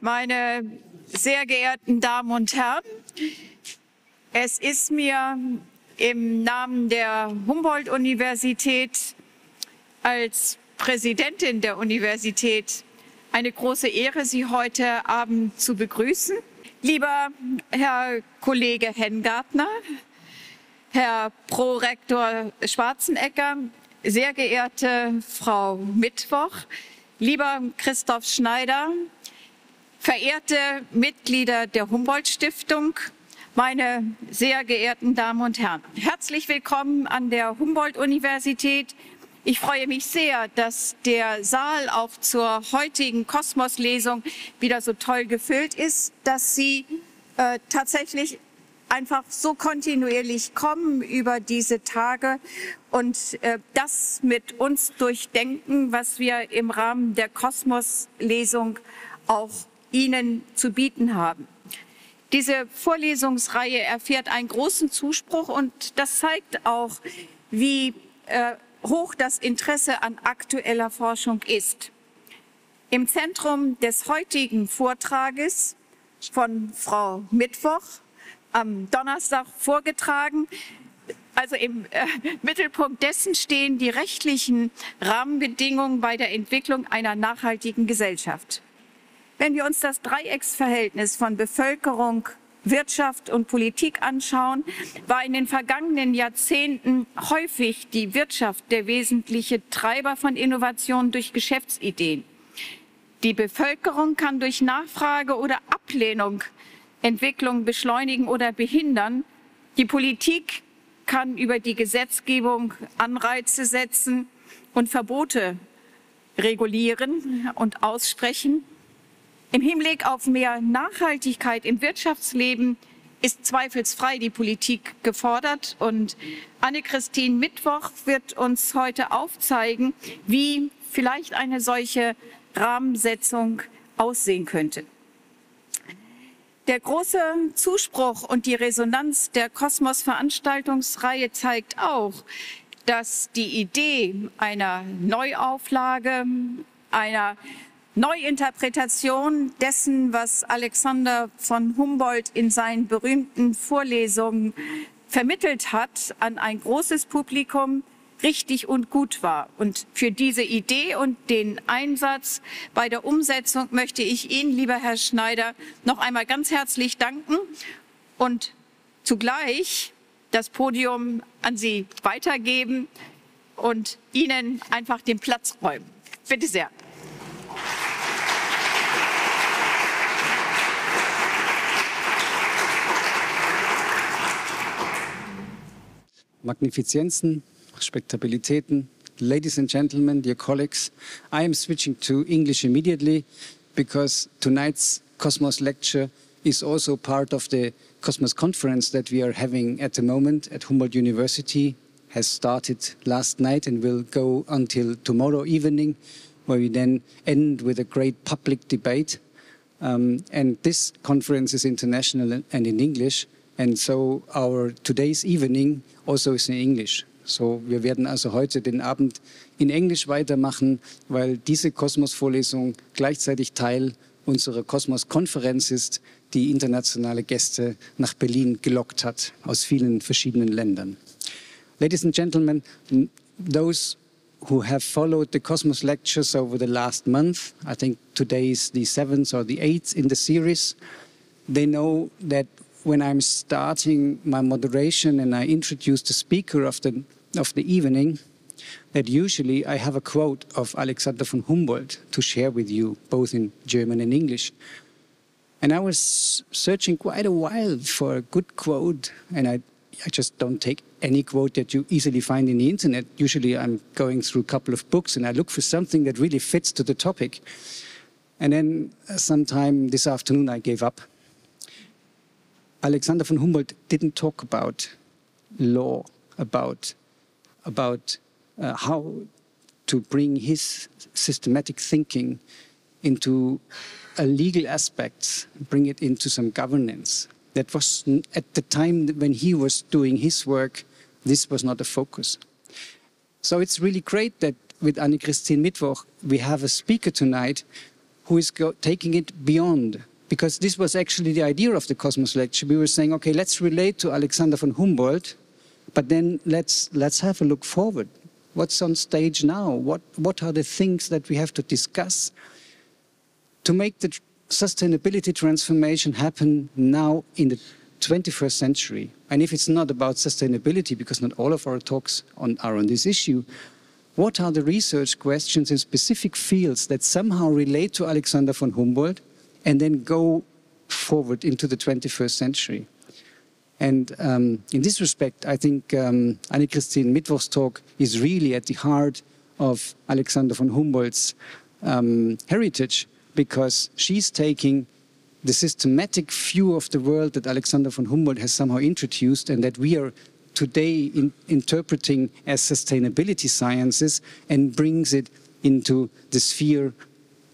Meine sehr geehrten Damen und Herren, es ist mir im Namen der Humboldt-Universität als Präsidentin der Universität eine große Ehre, Sie heute Abend zu begrüßen. Lieber Herr Kollege Hengartner, Herr Prorektor Schwarzenegger, sehr geehrte Frau Mittwoch, lieber Christoph Schneider, verehrte Mitglieder der Humboldt-Stiftung, meine sehr geehrten Damen und Herren. Herzlich willkommen an der Humboldt-Universität. Ich freue mich sehr, dass der Saal auch zur heutigen Kosmos-Lesung wieder so toll gefüllt ist, dass Sie tatsächlich einfach so kontinuierlich kommen über diese Tage und das mit uns durchdenken, was wir im Rahmen der Kosmos-Lesung auch Ihnen zu bieten haben. Diese Vorlesungsreihe erfährt einen großen Zuspruch und das zeigt auch, wie hoch das Interesse an aktueller Forschung ist. Im Zentrum des heutigen Vortrages von Frau Mittwoch am Donnerstag vorgetragen. Also im Mittelpunkt dessen stehen die rechtlichen Rahmenbedingungen bei der Entwicklung einer nachhaltigen Gesellschaft. Wenn wir uns das Dreiecksverhältnis von Bevölkerung, Wirtschaft und Politik anschauen, war in den vergangenen Jahrzehnten häufig die Wirtschaft der wesentliche Treiber von Innovationen durch Geschäftsideen. Die Bevölkerung kann durch Nachfrage oder Ablehnung Entwicklung beschleunigen oder behindern. Die Politik kann über die Gesetzgebung Anreize setzen und Verbote regulieren und aussprechen. Im Hinblick auf mehr Nachhaltigkeit im Wirtschaftsleben ist zweifelsfrei die Politik gefordert. Und Anne-Christine Mittwoch wird uns heute aufzeigen, wie vielleicht eine solche Rahmensetzung aussehen könnte. Der große Zuspruch und die Resonanz der Kosmos-Veranstaltungsreihe zeigt auch, dass die Idee einer Neuauflage, einer Neuinterpretation dessen, was Alexander von Humboldt in seinen berühmten Vorlesungen vermittelt hat, an ein großes Publikum richtig und gut war. Und für diese Idee und den Einsatz bei der Umsetzung möchte ich Ihnen, lieber Herr Schneider, noch einmal ganz herzlich danken und zugleich das Podium an Sie weitergeben und Ihnen einfach den Platz räumen. Bitte sehr. Magnifizenzen, Respektabilitäten, ladies and gentlemen, dear colleagues, I am switching to English immediately because tonight's Cosmos lecture is also part of the Cosmos conference that we are having at the moment at Humboldt University. Has started last night and will go until tomorrow evening, where we then end with a great public debate. And this conference is international and in English, and so our today's evening also is in English. So, wir werden also heute den Abend in Englisch weitermachen, weil diese Kosmos-Vorlesung gleichzeitig Teil unserer Kosmos-Konferenz ist, die internationale Gäste nach Berlin gelockt hat, aus vielen verschiedenen Ländern. Ladies and gentlemen, those who have followed the Cosmos lectures over the last month, I think today is the 7th or the 8th in the series, they know that when I'm starting my moderation and I introduce the speaker of the evening, that usually I have a quote of Alexander von Humboldt to share with you, both in German and English. And I was searching quite a while for a good quote, and I just don't take any quote that you easily find in the internet. Usually I'm going through a couple of books and I look for something that really fits to the topic. And then sometime this afternoon I gave up. Alexander von Humboldt didn't talk about law, about how to bring his systematic thinking into a legal aspects, bring it into some governance. That was at the time when he was doing his work, this was not a focus. So it's really great that with Anne-Christine Mittwoch we have a speaker tonight who is taking it beyond. Because this was actually the idea of the Cosmos lecture. We were saying, okay, let's relate to Alexander von Humboldt, but then let's have a look forward. What's on stage now? What are the things that we have to discuss to make the sustainability transformation happen now in the 21st century? And if it's not about sustainability, because not all of our talks are on this issue, what are the research questions in specific fields that somehow relate to Alexander von Humboldt and then go forward into the 21st century? And in this respect, I think Anne-Christine Mittwoch's talk is really at the heart of Alexander von Humboldt's heritage, because she's taking the systematic view of the world that Alexander von Humboldt has somehow introduced and that we are today interpreting as sustainability sciences, and brings it into the sphere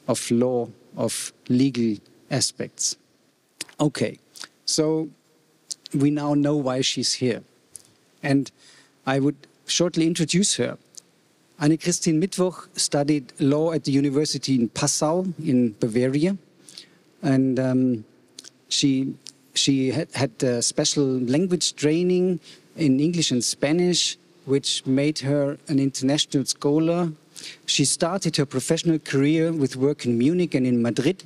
of law, of legal aspects. Okay, so we now know why she's here. And I would shortly introduce her. Anne-Christine Mittwoch studied law at the University in Passau in Bavaria. And she had special language training in English and Spanish, which made her an international scholar. She started her professional career with work in Munich and in Madrid.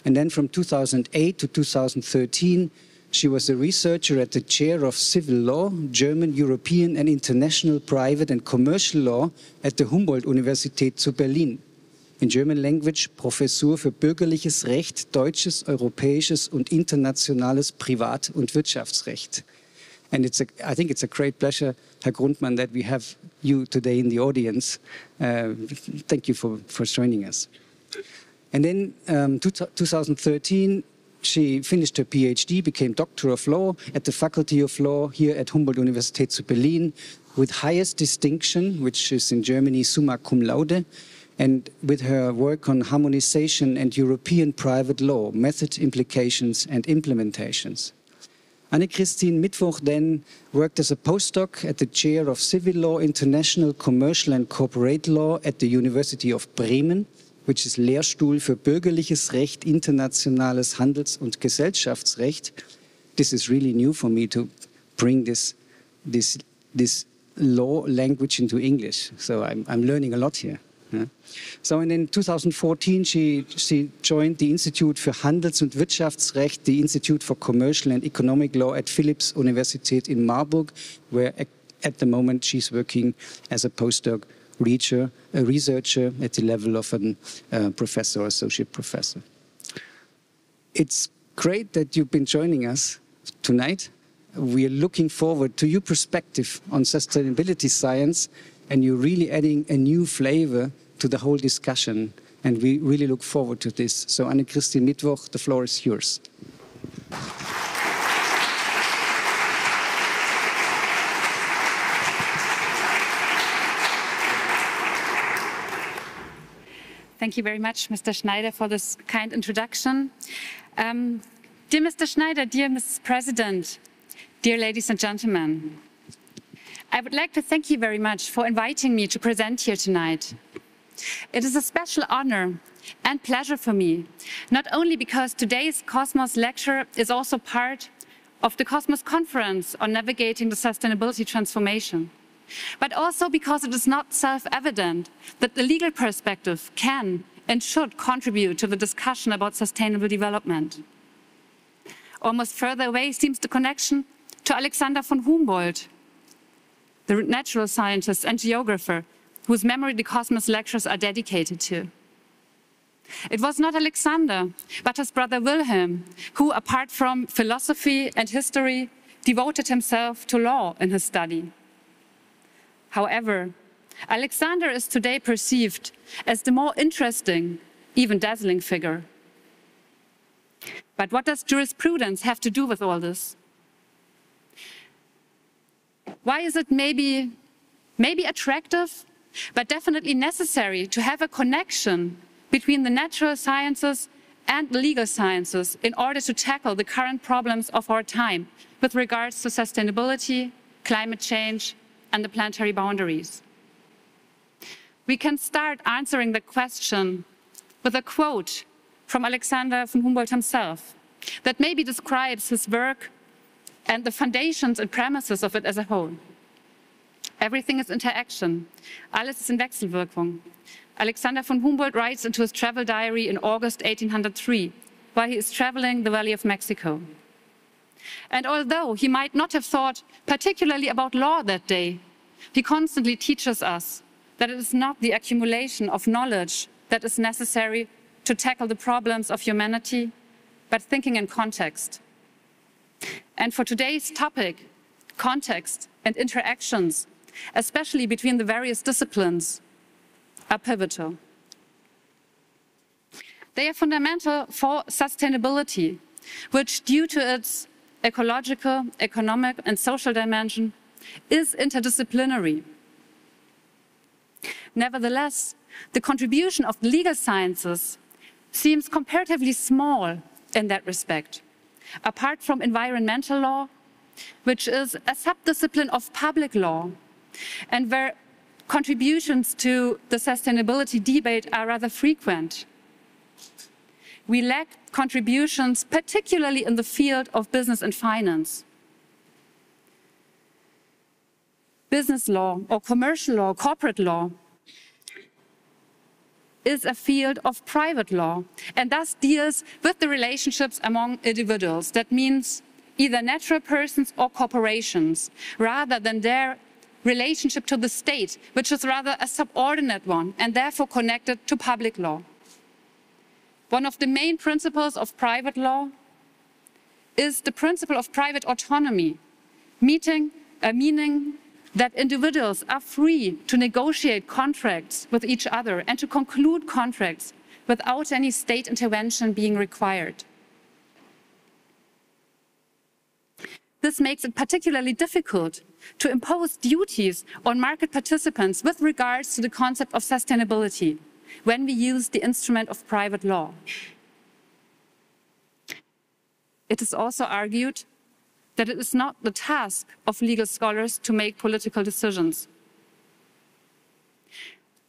And then from 2008 to 2013, she was a researcher at the chair of civil law, German, European and international private and commercial law at the Humboldt-Universität zu Berlin. In German language, Professur für bürgerliches Recht, deutsches, europäisches und internationales Privat- und Wirtschaftsrecht. And I think it's a great pleasure, Herr Grundmann, that we have you today in the audience. Thank you for joining us. And then 2013, she finished her PhD, became Doctor of Law at the Faculty of Law here at Humboldt-Universität zu Berlin with highest distinction, which is in Germany summa cum laude, and with her work on harmonization and European private law, method, implications and implementations. Anne-Christine Mittwoch then worked as a postdoc at the chair of civil law, international, commercial and corporate law at the University of Bremen, which is Lehrstuhl für bürgerliches Recht, internationales Handels- und Gesellschaftsrecht. This is really new for me to bring this law language into English. So I'm learning a lot here. Yeah. So and in 2014, she joined the Institute für Handels- und Wirtschaftsrecht, the Institute for Commercial and Economic Law at Philipps Universität in Marburg, where at the moment she's working as a postdoc a researcher at the level of a professor or associate professor. It's great that you've been joining us tonight. We are looking forward to your perspective on sustainability science, and you're really adding a new flavor to the whole discussion, and we really look forward to this. So Anne-Christine Mittwoch, the floor is yours. Thank you very much, Mr. Schneider, for this kind introduction. Dear Mr. Schneider, dear Mrs. President, dear ladies and gentlemen, I would like to thank you very much for inviting me to present here tonight. It is a special honor and pleasure for me, not only because today's Cosmos lecture is also part of the Cosmos Conference on Navigating the Sustainability Transformation, but also because it is not self-evident that the legal perspective can and should contribute to the discussion about sustainable development. Almost further away seems the connection to Alexander von Humboldt, the natural scientist and geographer whose memory the Cosmos lectures are dedicated to. It was not Alexander, but his brother Wilhelm, who, apart from philosophy and history, devoted himself to law in his study. However, Alexander is today perceived as the more interesting, even dazzling figure. But what does jurisprudence have to do with all this? Why is it maybe attractive, but definitely necessary to have a connection between the natural sciences and the legal sciences in order to tackle the current problems of our time with regards to sustainability, climate change, and the planetary boundaries? We can start answering the question with a quote from Alexander von Humboldt himself that maybe describes his work and the foundations and premises of it as a whole. Everything is interaction. Alles ist in Wechselwirkung. Alexander von Humboldt writes into his travel diary in August 1803, while he is traveling the Valley of Mexico. And although he might not have thought particularly about law that day, he constantly teaches us that it is not the accumulation of knowledge that is necessary to tackle the problems of humanity, but thinking in context. And for today's topic, context and interactions, especially between the various disciplines, are pivotal. They are fundamental for sustainability, which, due to its ecological, economic, and social dimension, is interdisciplinary. Nevertheless, the contribution of the legal sciences seems comparatively small in that respect. Apart from environmental law, which is a subdiscipline of public law, and where contributions to the sustainability debate are rather frequent, we lack contributions, particularly in the field of business and finance. Business law or commercial law, corporate law, is a field of private law and thus deals with the relationships among individuals. That means either natural persons or corporations, rather than their relationship to the state, which is rather a subordinate one and therefore connected to public law. One of the main principles of private law is the principle of private autonomy, meaning that individuals are free to negotiate contracts with each other and to conclude contracts without any state intervention being required. This makes it particularly difficult to impose duties on market participants with regards to the concept of sustainability when we use the instrument of private law. It is also argued that it is not the task of legal scholars to make political decisions.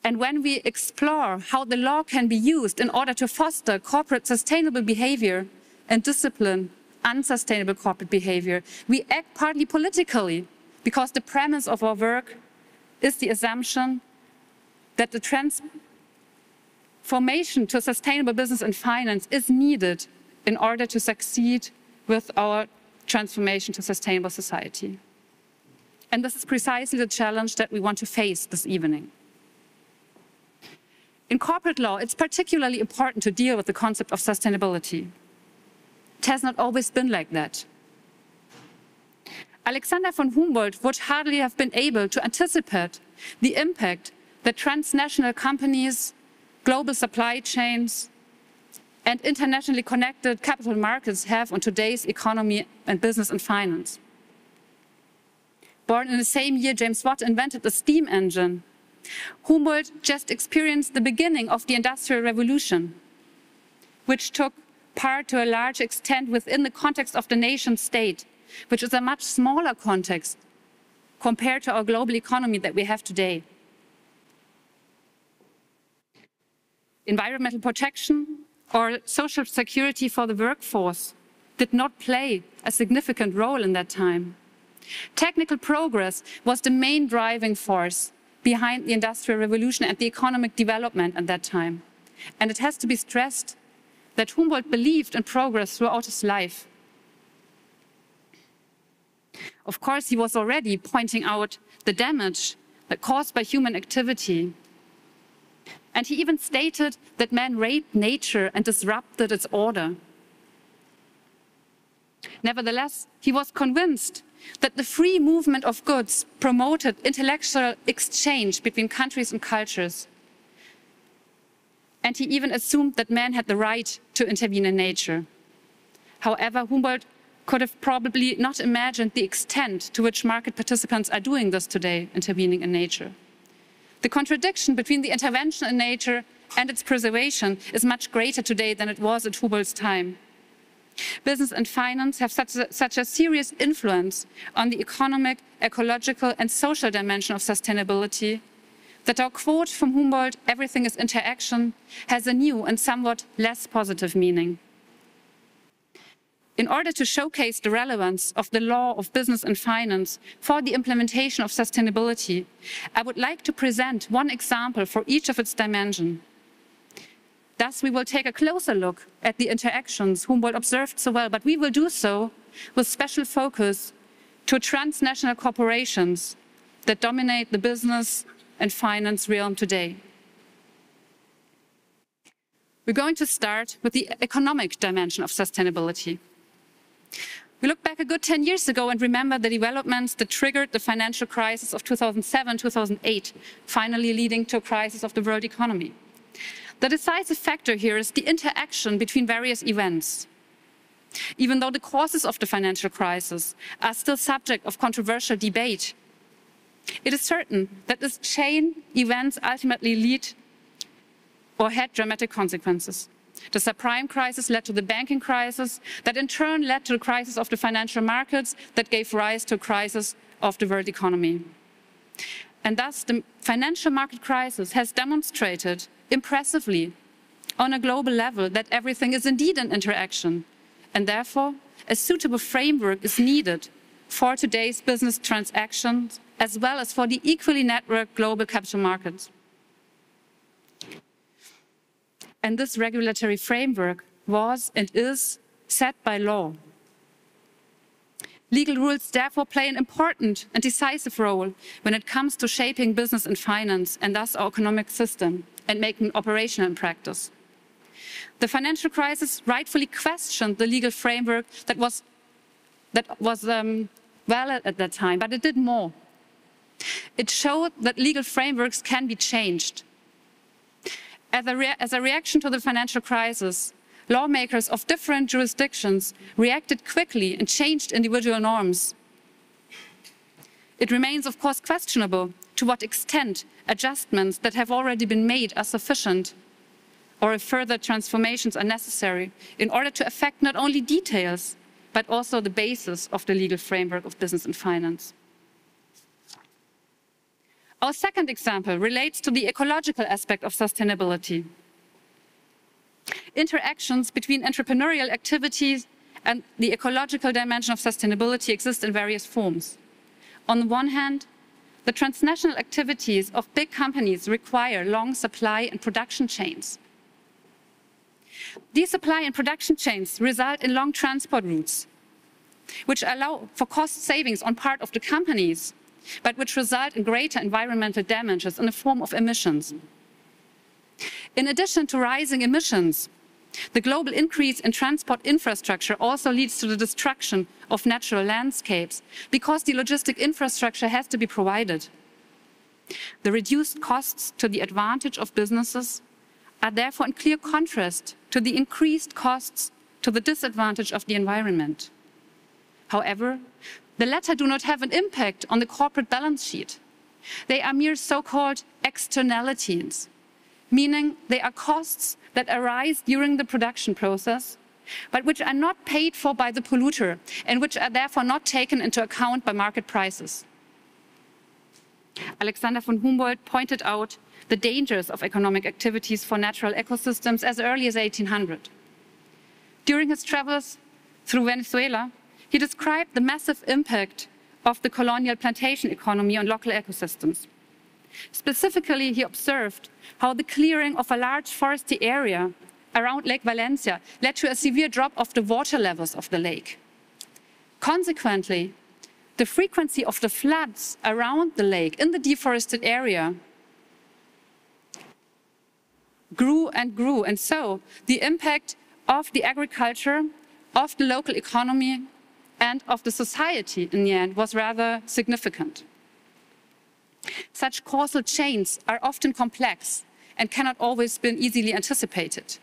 And when we explore how the law can be used in order to foster corporate sustainable behavior and discipline unsustainable corporate behavior, we act partly politically, because the premise of our work is the assumption that the transformation to sustainable business and finance is needed in order to succeed with our transformation to sustainable society. And this is precisely the challenge that we want to face this evening. In corporate law, it's particularly important to deal with the concept of sustainability. It has not always been like that. Alexander von Humboldt would hardly have been able to anticipate the impact that transnational companies, global supply chains, and internationally connected capital markets have on today's economy and business and finance. Born in the same year James Watt invented the steam engine, Humboldt just experienced the beginning of the Industrial Revolution, which took part to a large extent within the context of the nation state, which is a much smaller context compared to our global economy that we have today. Environmental protection or social security for the workforce did not play a significant role in that time. Technical progress was the main driving force behind the Industrial Revolution and the economic development at that time. And it has to be stressed that Humboldt believed in progress throughout his life. Of course, he was already pointing out the damage that caused by human activity. And he even stated that man raped nature and disrupted its order. Nevertheless, he was convinced that the free movement of goods promoted intellectual exchange between countries and cultures. And he even assumed that man had the right to intervene in nature. However, Humboldt could have probably not imagined the extent to which market participants are doing this today, intervening in nature. The contradiction between the intervention in nature and its preservation is much greater today than it was at Humboldt's time. Business and finance have such a serious influence on the economic, ecological, and social dimension of sustainability that our quote from Humboldt, "Everything is interaction," has a new and somewhat less positive meaning. In order to showcase the relevance of the law of business and finance for the implementation of sustainability, I would like to present one example for each of its dimensions. Thus, we will take a closer look at the interactions Humboldt observed so well, but we will do so with special focus to transnational corporations that dominate the business and finance realm today. We're going to start with the economic dimension of sustainability. We look back a good 10 years ago and remember the developments that triggered the financial crisis of 2007, 2008, finally leading to a crisis of the world economy. The decisive factor here is the interaction between various events. Even though the causes of the financial crisis are still subject of controversial debate, it is certain that this chain events ultimately lead or had dramatic consequences. The subprime crisis led to the banking crisis, that in turn led to the crisis of the financial markets that gave rise to a crisis of the world economy. And thus, the financial market crisis has demonstrated impressively on a global level that everything is indeed an interaction, and therefore a suitable framework is needed for today's business transactions as well as for the equally networked global capital markets. And this regulatory framework was and is set by law. Legal rules therefore play an important and decisive role when it comes to shaping business and finance, and thus our economic system, and making it operational in practice. The financial crisis rightfully questioned the legal framework that was valid at that time, but it did more. It showed that legal frameworks can be changed. As a reaction to the financial crisis, lawmakers of different jurisdictions reacted quickly and changed individual norms. It remains, of course, questionable to what extent adjustments that have already been made are sufficient, or if further transformations are necessary in order to affect not only details, but also the basis of the legal framework of business and finance. Our second example relates to the ecological aspect of sustainability. Interactions between entrepreneurial activities and the ecological dimension of sustainability exist in various forms. On the one hand, the transnational activities of big companies require long supply and production chains. These supply and production chains result in long transport routes, which allow for cost savings on part of the companies, but which result in greater environmental damages in the form of emissions. In addition to rising emissions, the global increase in transport infrastructure also leads to the destruction of natural landscapes because the logistic infrastructure has to be provided. The reduced costs to the advantage of businesses are therefore in clear contrast to the increased costs to the disadvantage of the environment. However, the latter do not have an impact on the corporate balance sheet. They are mere so-called externalities, meaning they are costs that arise during the production process, but which are not paid for by the polluter and which are therefore not taken into account by market prices. Alexander von Humboldt pointed out the dangers of economic activities for natural ecosystems as early as 1800. During his travels through Venezuela, he described the massive impact of the colonial plantation economy on local ecosystems. Specifically, he observed how the clearing of a large forested area around Lake Valencia led to a severe drop of the water levels of the lake. Consequently, the frequency of the floods around the lake in the deforested area grew and grew, and so the impact of the agriculture, of the local economy, and of the society in the end was rather significant. Such causal chains are often complex and cannot always be easily anticipated.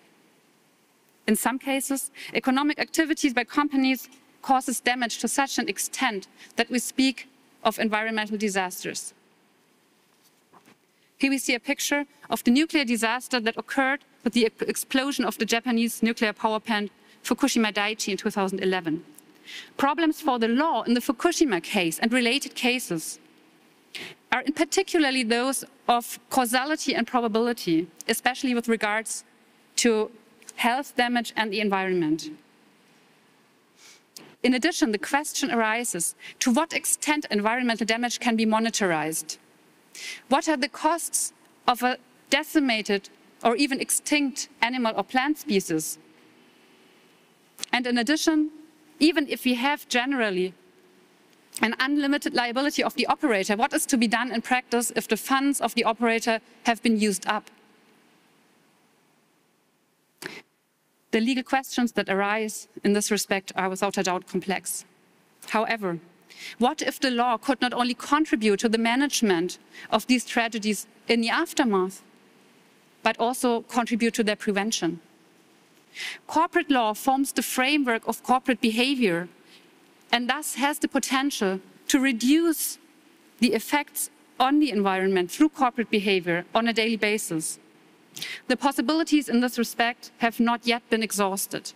In some cases, economic activities by companies causes damage to such an extent that we speak of environmental disasters. Here we see a picture of the nuclear disaster that occurred with the explosion of the Japanese nuclear power plant Fukushima Daiichi in 2011. Problems for the law in the Fukushima case and related cases are in particularly those of causality and probability, especially with regards to health damage and the environment. In addition, the question arises, to what extent environmental damage can be monetized? What are the costs of a decimated or even extinct animal or plant species? And in addition, even if we have generally an unlimited liability of the operator, what is to be done in practice if the funds of the operator have been used up? The legal questions that arise in this respect are without a doubt complex. However, what if the law could not only contribute to the management of these tragedies in the aftermath, but also contribute to their prevention? Corporate law forms the framework of corporate behavior and thus has the potential to reduce the effects on the environment through corporate behavior on a daily basis. The possibilities in this respect have not yet been exhausted.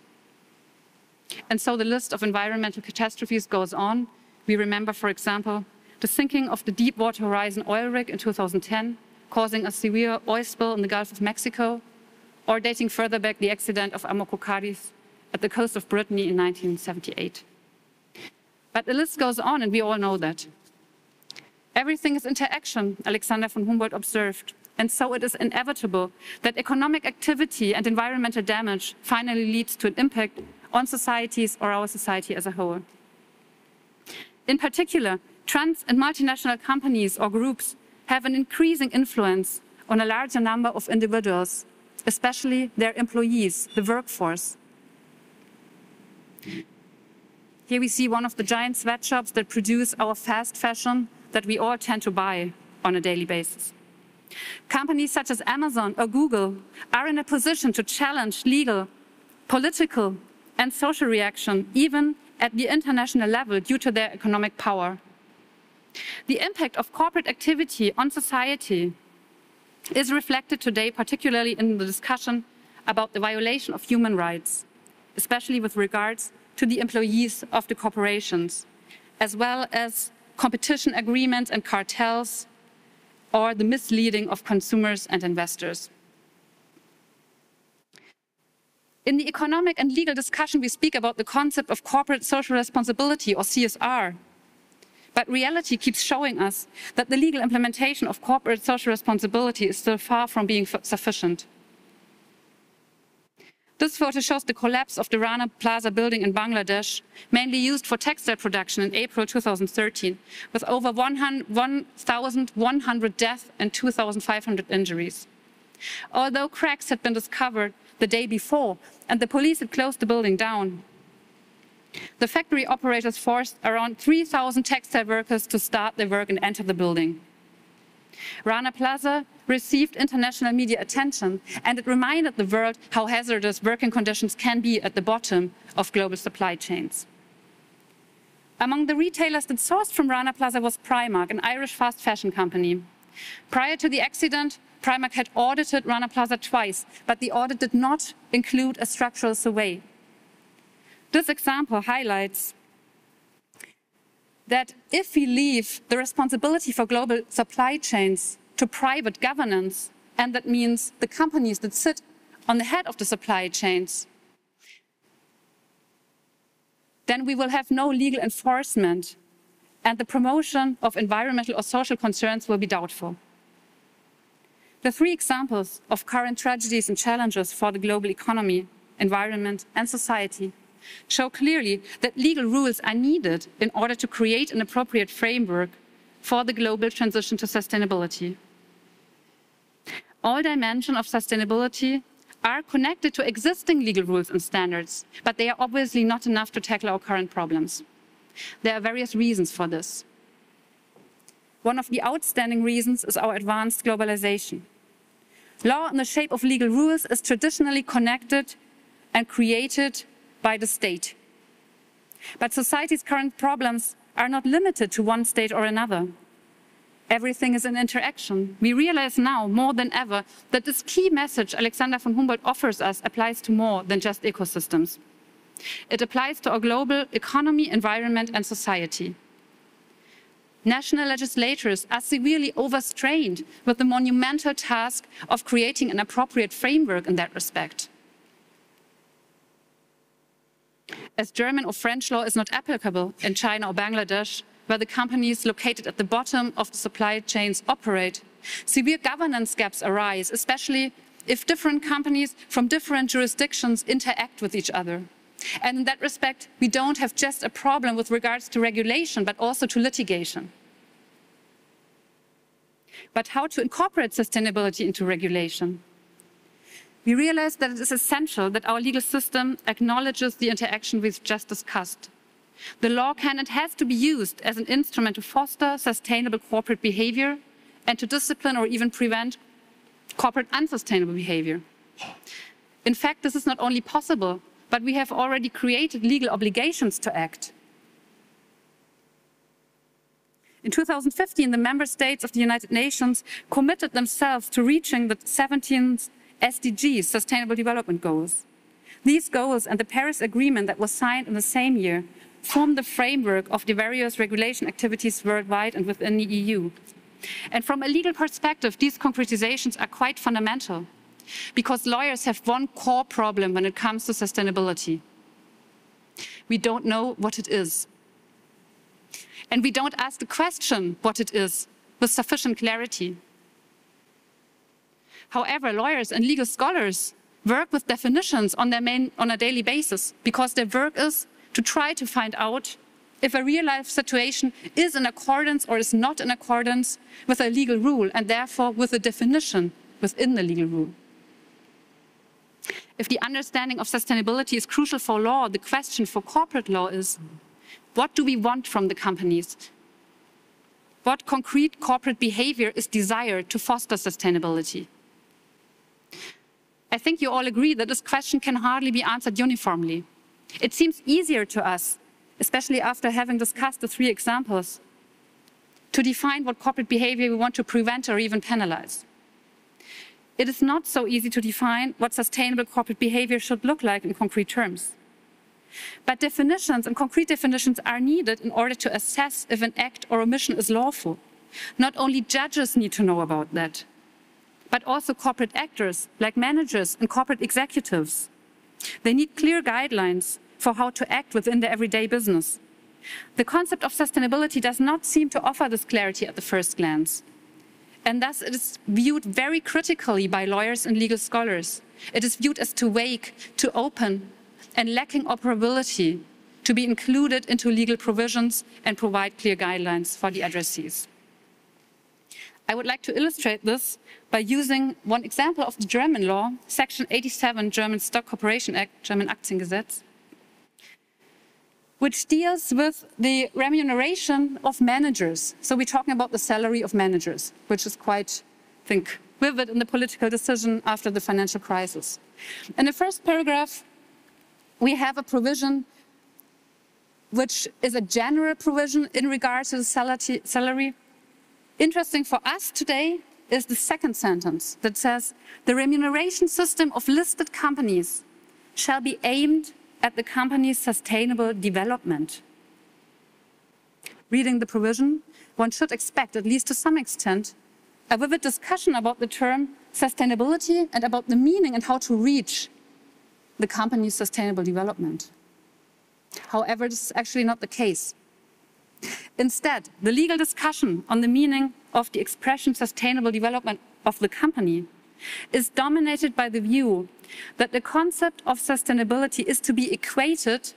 And so the list of environmental catastrophes goes on. We remember, for example, the sinking of the Deepwater Horizon oil rig in 2010, causing a severe oil spill in the Gulf of Mexico, or dating further back the accident of Amoco Cadiz at the coast of Brittany in 1978. But the list goes on, and we all know that. Everything is interaction, Alexander von Humboldt observed, and so it is inevitable that economic activity and environmental damage finally leads to an impact on societies or our society as a whole. In particular, trans and multinational companies or groups have an increasing influence on a larger number of individuals, especially their employees, the workforce. Here we see one of the giant sweatshops that produce our fast fashion that we all tend to buy on a daily basis. Companies such as Amazon or Google are in a position to challenge legal, political, and social reaction, even at the international level, due to their economic power. The impact of corporate activity on society is reflected today, particularly in the discussion about the violation of human rights, especially with regards to the employees of the corporations, as well as competition agreements and cartels, or the misleading of consumers and investors. In the economic and legal discussion, we speak about the concept of corporate social responsibility, or CSR. But reality keeps showing us that the legal implementation of corporate social responsibility is still far from being sufficient. This photo shows the collapse of the Rana Plaza building in Bangladesh, mainly used for textile production in April 2013, with over 1,100 deaths and 2,500 injuries. Although cracks had been discovered the day before and the police had closed the building down, the factory operators forced around 3,000 textile workers to start their work and enter the building. Rana Plaza received international media attention, and it reminded the world how hazardous working conditions can be at the bottom of global supply chains. Among the retailers that sourced from Rana Plaza was Primark, an Irish fast fashion company. Prior to the accident, Primark had audited Rana Plaza twice, but the audit did not include a structural survey. This example highlights that if we leave the responsibility for global supply chains to private governance, and that means the companies that sit on the head of the supply chains, then we will have no legal enforcement, and the promotion of environmental or social concerns will be doubtful. The three examples of current tragedies and challenges for the global economy, environment, and society show clearly that legal rules are needed in order to create an appropriate framework for the global transition to sustainability. All dimensions of sustainability are connected to existing legal rules and standards, but they are obviously not enough to tackle our current problems. There are various reasons for this. One of the outstanding reasons is our advanced globalization. Law in the shape of legal rules is traditionally connected and created by the state. But society's current problems are not limited to one state or another. Everything is an interaction. We realize now more than ever that this key message Alexander von Humboldt offers us applies to more than just ecosystems. It applies to our global economy, environment, and society. national legislators are severely overstrained with the monumental task of creating an appropriate framework in that respect. As German or French law is not applicable in China or Bangladesh, where the companies located at the bottom of the supply chains operate, severe governance gaps arise, especially if different companies from different jurisdictions interact with each other. And in that respect, we don't have just a problem with regards to regulation, but also to litigation. But how to incorporate sustainability into regulation? We realize that it is essential that our legal system acknowledges the interaction we've just discussed. The law can and has to be used as an instrument to foster sustainable corporate behavior and to discipline or even prevent corporate unsustainable behavior. In fact, this is not only possible, but we have already created legal obligations to act. In 2015, the member states of the United Nations committed themselves to reaching the 17th SDGs, Sustainable Development Goals. These goals and the Paris Agreement that was signed in the same year form the framework of the various regulation activities worldwide and within the EU. And from a legal perspective, these concretizations are quite fundamental, because lawyers have one core problem when it comes to sustainability. We don't know what it is. And we don't ask the question what it is with sufficient clarity. However, lawyers and legal scholars work with definitions on a daily basis, because their work is to try to find out if a real-life situation is in accordance or is not in accordance with a legal rule, and therefore with a definition within the legal rule. If the understanding of sustainability is crucial for law, the question for corporate law is, what do we want from the companies? What concrete corporate behavior is desired to foster sustainability? I think you all agree that this question can hardly be answered uniformly. It seems easier to us, especially after having discussed the three examples, to define what corporate behavior we want to prevent or even penalize. It is not so easy to define what sustainable corporate behavior should look like in concrete terms. But definitions and concrete definitions are needed in order to assess if an act or omission is lawful. Not only judges need to know about that, but also corporate actors like managers and corporate executives. They need clear guidelines for how to act within their everyday business. The concept of sustainability does not seem to offer this clarity at the first glance. And thus it is viewed very critically by lawyers and legal scholars. It is viewed as too vague, too open, and lacking operability to be included into legal provisions and provide clear guidelines for the addressees. I would like to illustrate this by using one example of the German law, Section 87, German Stock Corporation Act, German Aktiengesetz, which deals with the remuneration of managers. So we're talking about the salary of managers, which is quite, I think, vivid in the political decision after the financial crisis. In the first paragraph, we have a provision which is a general provision in regards to the salary. Interesting for us today is the second sentence that says, the remuneration system of listed companies shall be aimed at the company's sustainable development. Reading the provision, one should expect, at least to some extent, a vivid discussion about the term sustainability and about the meaning and how to reach the company's sustainable development. However, this is actually not the case. Instead, the legal discussion on the meaning of the expression sustainable development of the company is dominated by the view that the concept of sustainability is to be equated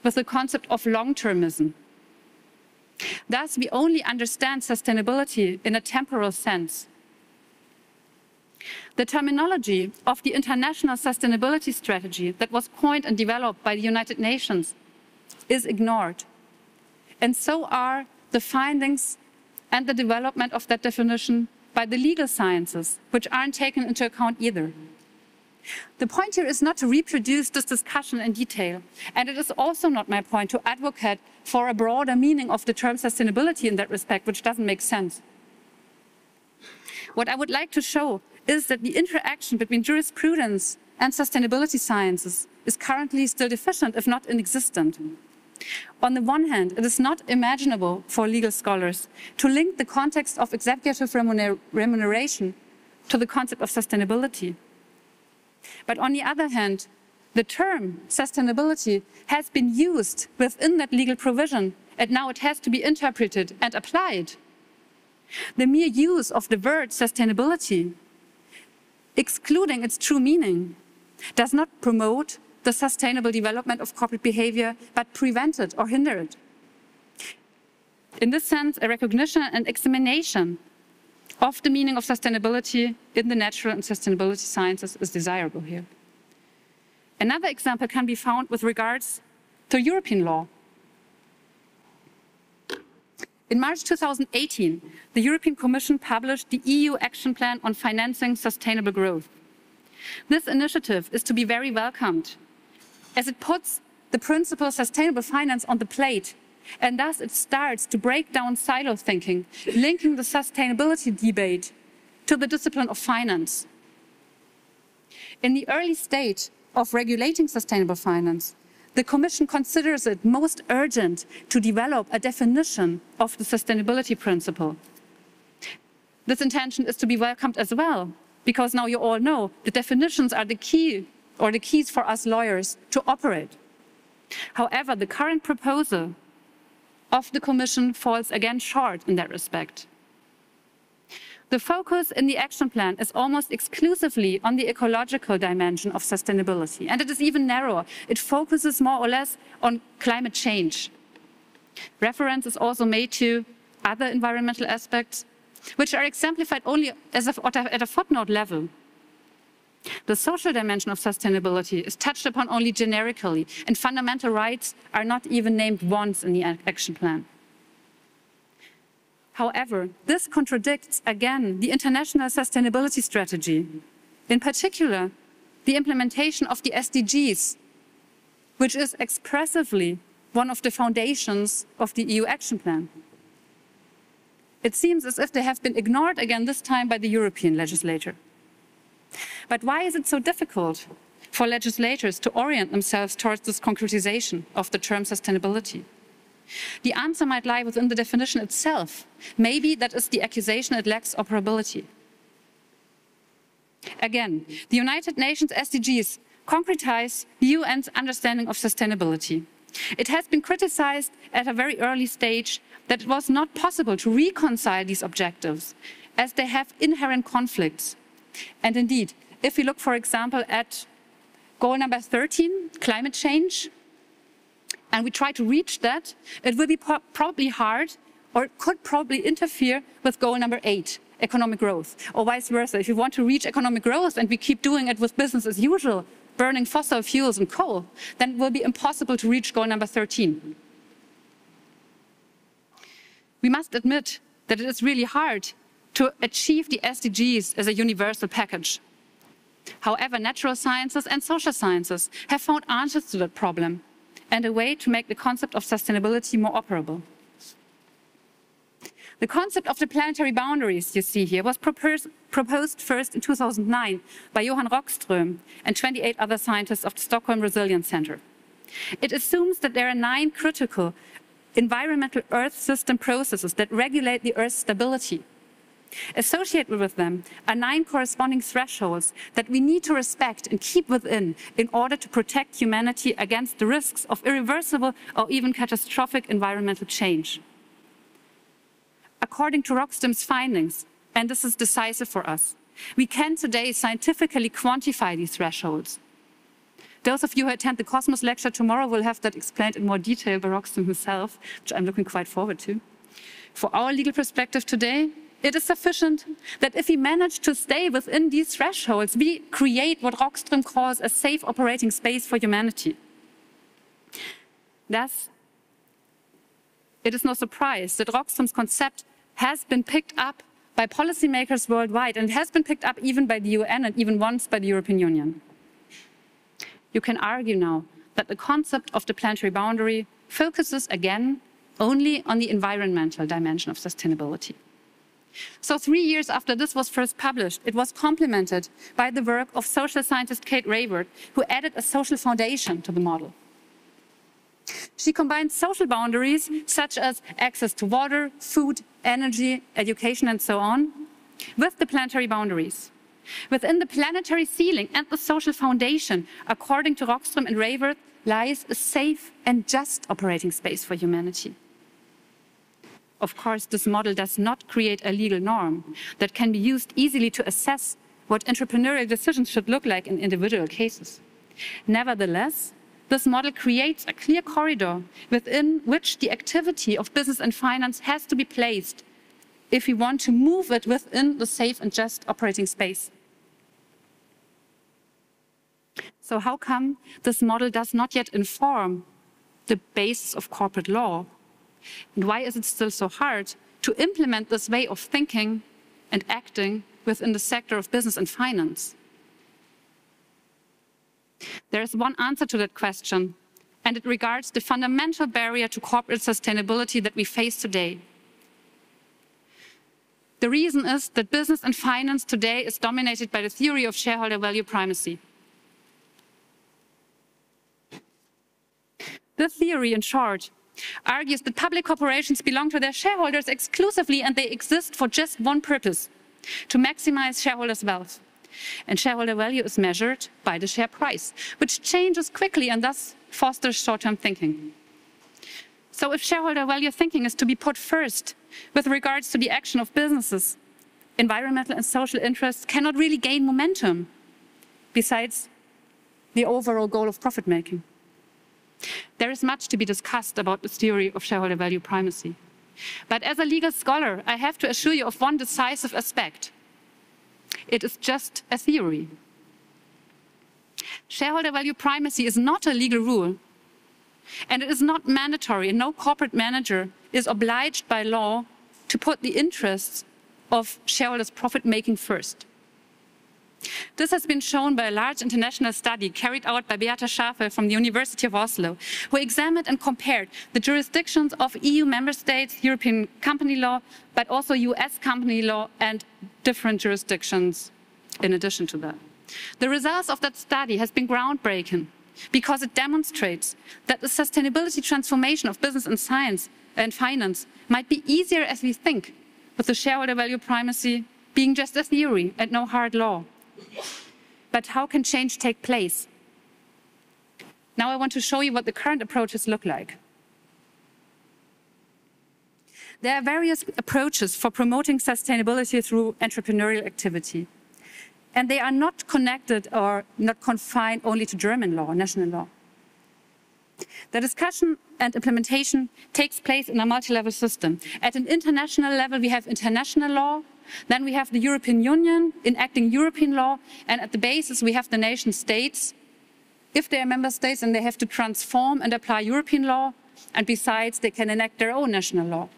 with the concept of long-termism. Thus, we only understand sustainability in a temporal sense. The terminology of the International Sustainability Strategy that was coined and developed by the United Nations is ignored. And so are the findings and the development of that definition by the legal sciences, which aren't taken into account either. The point here is not to reproduce this discussion in detail, and it is also not my point to advocate for a broader meaning of the term sustainability in that respect, which doesn't make sense. What I would like to show is that the interaction between jurisprudence and sustainability sciences is currently still deficient, if not inexistent. On the one hand, it is not imaginable for legal scholars to link the context of executive remuneration to the concept of sustainability. But on the other hand, the term sustainability has been used within that legal provision, and now it has to be interpreted and applied. The mere use of the word sustainability, excluding its true meaning, does not promote the sustainable development of corporate behavior, but prevent it or hinder it. In this sense, a recognition and examination of the meaning of sustainability in the natural and sustainability sciences is desirable here. Another example can be found with regards to European law. In March 2018, the European Commission published the EU Action Plan on Financing Sustainable Growth. This initiative is to be very welcomed, as it puts the principle of sustainable finance on the plate, and thus it starts to break down silo thinking, linking the sustainability debate to the discipline of finance. In the early stage of regulating sustainable finance, the Commission considers it most urgent to develop a definition of the sustainability principle. This intention is to be welcomed as well, because now you all know the definitions are the key or the keys for us lawyers to operate. However, the current proposal of the Commission falls again short in that respect. The focus in the action plan is almost exclusively on the ecological dimension of sustainability, and it is even narrower. It focuses more or less on climate change. Reference is also made to other environmental aspects, which are exemplified only at a footnote level. The social dimension of sustainability is touched upon only generically, and fundamental rights are not even named once in the action plan. However, this contradicts again the international sustainability strategy, in particular the implementation of the SDGs, which is expressively one of the foundations of the EU Action Plan. It seems as if they have been ignored again this time by the European legislator. But why is it so difficult for legislators to orient themselves towards this concretization of the term sustainability? The answer might lie within the definition itself. Maybe that is the accusation it lacks operability. Again, the United Nations SDGs concretize the UN's understanding of sustainability. It has been criticized at a very early stage that it was not possible to reconcile these objectives, as they have inherent conflicts. And indeed, if we look, for example, at goal number 13, climate change, and we try to reach that, it will be probably hard, or it could probably interfere with goal number 8, economic growth, or vice versa. If you want to reach economic growth and we keep doing it with business as usual, burning fossil fuels and coal, then it will be impossible to reach goal number 13. We must admit that it is really hard to achieve the SDGs as a universal package. However, natural sciences and social sciences have found answers to that problem and a way to make the concept of sustainability more operable. The concept of the planetary boundaries you see here was proposed first in 2009 by Johan Rockström and 28 other scientists of the Stockholm Resilience Center. It assumes that there are 9 critical environmental Earth system processes that regulate the Earth's stability. Associated with them are 9 corresponding thresholds that we need to respect and keep within in order to protect humanity against the risks of irreversible or even catastrophic environmental change. According to Rockström's findings, and this is decisive for us, we can today scientifically quantify these thresholds. Those of you who attend the Cosmos lecture tomorrow will have that explained in more detail by Rockström himself, which I'm looking quite forward to. For our legal perspective today, it is sufficient that if we manage to stay within these thresholds, we create what Rockström calls a safe operating space for humanity. Thus, it is no surprise that Rockström's concept has been picked up by policymakers worldwide, and has been picked up even by the UN and even once by the European Union. You can argue now that the concept of the planetary boundary focuses again only on the environmental dimension of sustainability. So 3 years after this was first published, it was complemented by the work of social scientist Kate Raworth, who added a social foundation to the model. She combines social boundaries, such as access to water, food, energy, education, and so on, with the planetary boundaries. Within the planetary ceiling and the social foundation, according to Rockström and Raworth, lies a safe and just operating space for humanity. Of course, this model does not create a legal norm that can be used easily to assess what entrepreneurial decisions should look like in individual cases. Nevertheless, this model creates a clear corridor within which the activity of business and finance has to be placed if we want to move it within the safe and just operating space. So how come this model does not yet inform the basis of corporate law? And why is it still so hard to implement this way of thinking and acting within the sector of business and finance? There is one answer to that question, and it regards the fundamental barrier to corporate sustainability that we face today. The reason is that business and finance today is dominated by the theory of shareholder value primacy. The theory, in short, argues that public corporations belong to their shareholders exclusively and they exist for just one purpose, to maximize shareholders' wealth. And shareholder value is measured by the share price, which changes quickly and thus fosters short-term thinking. So if shareholder value thinking is to be put first with regards to the action of businesses, environmental and social interests cannot really gain momentum besides the overall goal of profit-making. There is much to be discussed about this theory of shareholder value primacy. But as a legal scholar, I have to assure you of one decisive aspect. It is just a theory. Shareholder value primacy is not a legal rule, and it is not mandatory, and no corporate manager is obliged by law to put the interests of shareholders' profit-making first. This has been shown by a large international study carried out by Beata Schafel from the University of Oslo, who examined and compared the jurisdictions of EU member states, European company law, but also US company law and different jurisdictions in addition to that. The results of that study has been groundbreaking because it demonstrates that the sustainability transformation of business and science and finance might be easier as we think, with the shareholder value primacy being just a theory and no hard law. But how can change take place? Now I want to show you what the current approaches look like. There are various approaches for promoting sustainability through entrepreneurial activity. And they are not connected or not confined only to German law, national law. The discussion and implementation takes place in a multi-level system. At an international level, we have international law. Then we have the European Union enacting European law. And at the basis, we have the nation states. If they are member states, and they have to transform and apply European law. And besides, they can enact their own national law.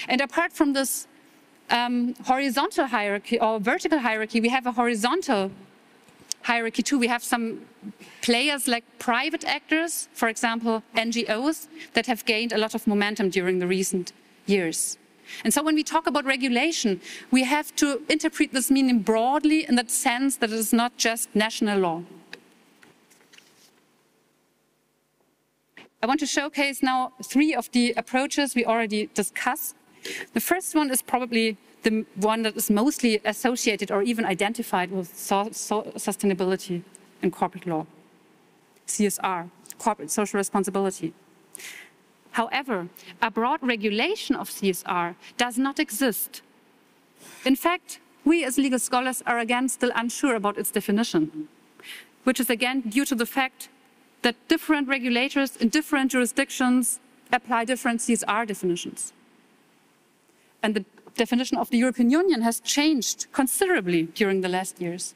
And apart from this horizontal hierarchy or vertical hierarchy, we have a horizontal hierarchy too. We have some players like private actors, for example, NGOs, that have gained a lot of momentum during the recent years. And so when we talk about regulation, we have to interpret this meaning broadly in that sense that it is not just national law. I want to showcase now 3 of the approaches we already discussed. The first one is probably the one that is mostly associated or even identified with sustainability in corporate law, CSR, corporate social responsibility. However, a broad regulation of CSR does not exist. In fact, we as legal scholars are again still unsure about its definition, which is again due to the fact that different regulators in different jurisdictions apply different CSR definitions. And the definition of the European Union has changed considerably during the last years.